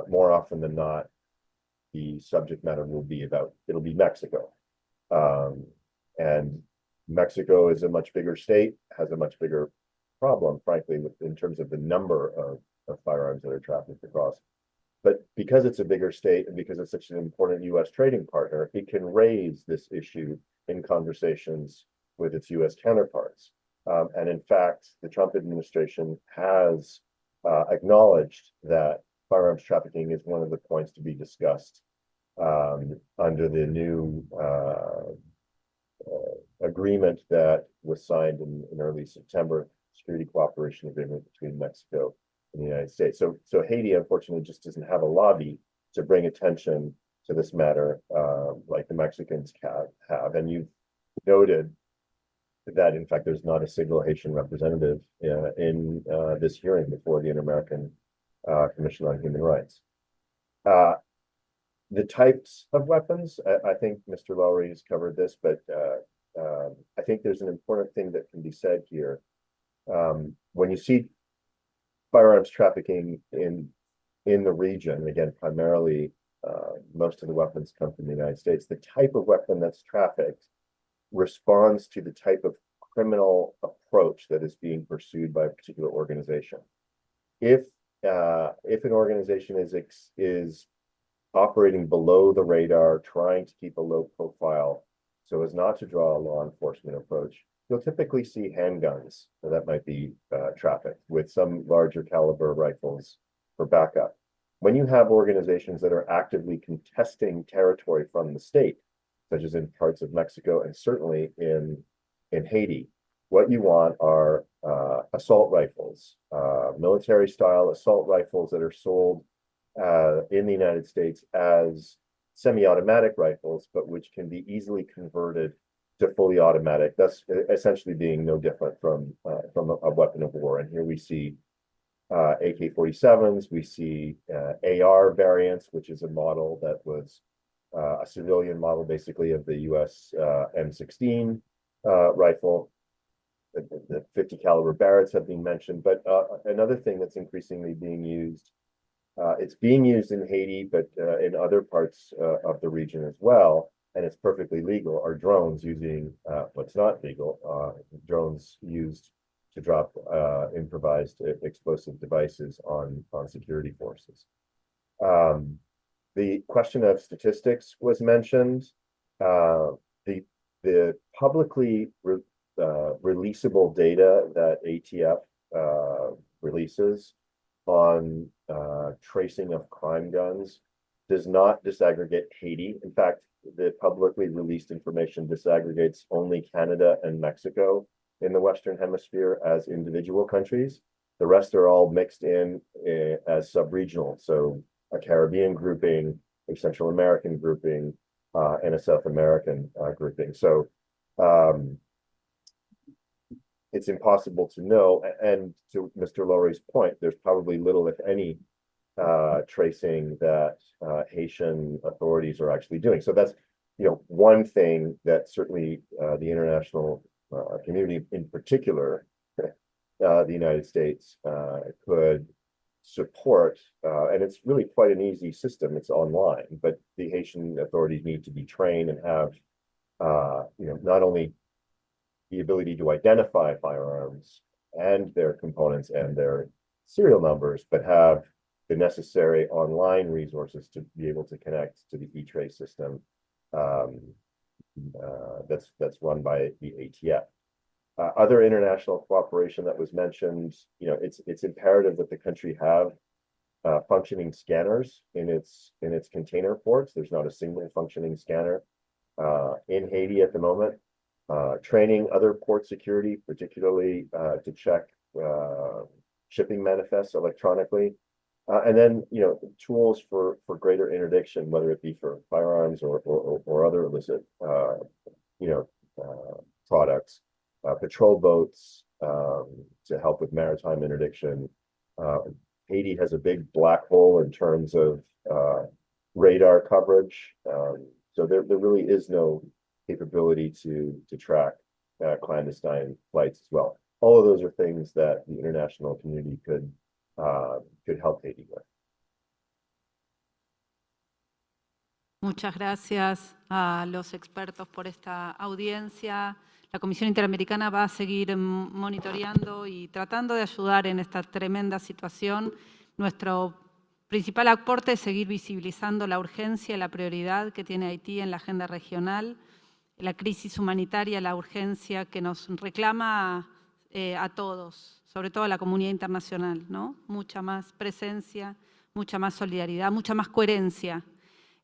more often than not, the subject matter it'll be Mexico. And Mexico is a much bigger state, has a much bigger problem, frankly, in terms of the number of firearms that are trafficked across. But because it's a bigger state and because it's such an important U.S. trading partner, it can raise this issue in conversations with its U.S. counterparts. And in fact, the Trump administration has acknowledged that firearms trafficking is one of the points to be discussed under the new agreement that was signed in early September, security cooperation agreement between Mexico and the United States. So Haiti, unfortunately, just doesn't have a lobby to bring attention to this matter like the Mexicans have. And you've noted that, in fact, there's not a single Haitian representative in this hearing before the Inter-American Commission on Human Rights. The types of weapons, I think Mr. Lowry has covered this, but I think there's an important thing that can be said here. When you see firearms trafficking in the region, again, primarily most of the weapons come from the United States, the type of weapon that's trafficked responds to the type of criminal approach that is being pursued by a particular organization. If an organization is operating below the radar, trying to keep a low profile so as not to draw a law enforcement approach, you'll typically see handguns that might be trafficked with some larger caliber rifles for backup. When you have organizations that are actively contesting territory from the state, such as in parts of Mexico and certainly in Haiti, what you want are assault rifles, military-style assault rifles that are sold in the United States as semi-automatic rifles, but which can be easily converted to fully automatic, thus essentially being no different from a weapon of war. And here we see AK-47s, we see AR variants, which is a model that was a civilian model, basically, of the U.S. M16 rifle. The 50 caliber Barretts have been mentioned, but another thing that's increasingly being used, it's being used in Haiti, but in other parts of the region as well, and it's perfectly legal, are drones using what's not legal, drones used to drop improvised explosive devices on security forces. The question of statistics was mentioned. The publicly releasable data that ATF releases on tracing of crime guns does not disaggregate Haiti. In fact, the publicly released information disaggregates only Canada and Mexico in the Western Hemisphere as individual countries. The rest are all mixed in as sub-regional. So a Caribbean grouping, a Central American grouping, and a South American grouping. So it's impossible to know. And to Mr. Lowry's point, there's probably little, if any, tracing that Haitian authorities are actually doing. So that's, you know, one thing that certainly the international community, in particular, the United States, could support. And it's really quite an easy system. It's online, but the Haitian authorities need to be trained and have, you know, not only the ability to identify firearms and their components and their serial numbers, but have the necessary online resources to be able to connect to the E-Trace system that's run by the ATF. Other international cooperation that was mentioned, you know, it's imperative that the country have functioning scanners in its container ports. There's not a single functioning scanner in Haiti at the moment. Training other port security, particularly to check shipping manifests electronically. And then, you know, tools for greater interdiction, whether it be for firearms or other illicit, you know, products, patrol boats to help with maritime interdiction. Haiti has a big black hole in terms of radar coverage. So there really is no capability to track clandestine flights as well. All of those are things that the international community could help Haiti with. Muchas gracias a los expertos por esta audiencia. La Comisión Interamericana va a seguir monitoreando y tratando de ayudar en esta tremenda situación. Nuestro principal aporte es seguir visibilizando la urgencia y la prioridad que tiene Haití en la agenda regional, la crisis humanitaria, la urgencia que nos reclama a todos, sobre todo a la comunidad internacional, ¿no? Mucha más presencia, mucha más solidaridad, mucha más coherencia.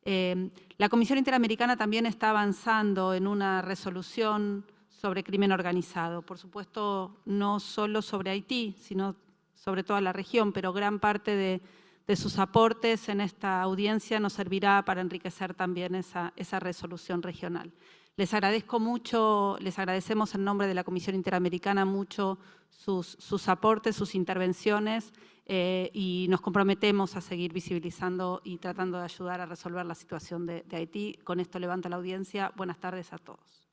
La Comisión Interamericana también está avanzando en una resolución sobre crimen organizado. Por supuesto, no solo sobre Haití, sino sobre toda la región, pero gran parte de sus aportes en esta audiencia nos servirá para enriquecer también esa resolución regional. Les agradezco mucho, les agradecemos en nombre de la Comisión Interamericana mucho sus aportes, sus intervenciones y nos comprometemos a seguir visibilizando y tratando de ayudar a resolver la situación de Haití. Con esto levanto la audiencia. Buenas tardes a todos.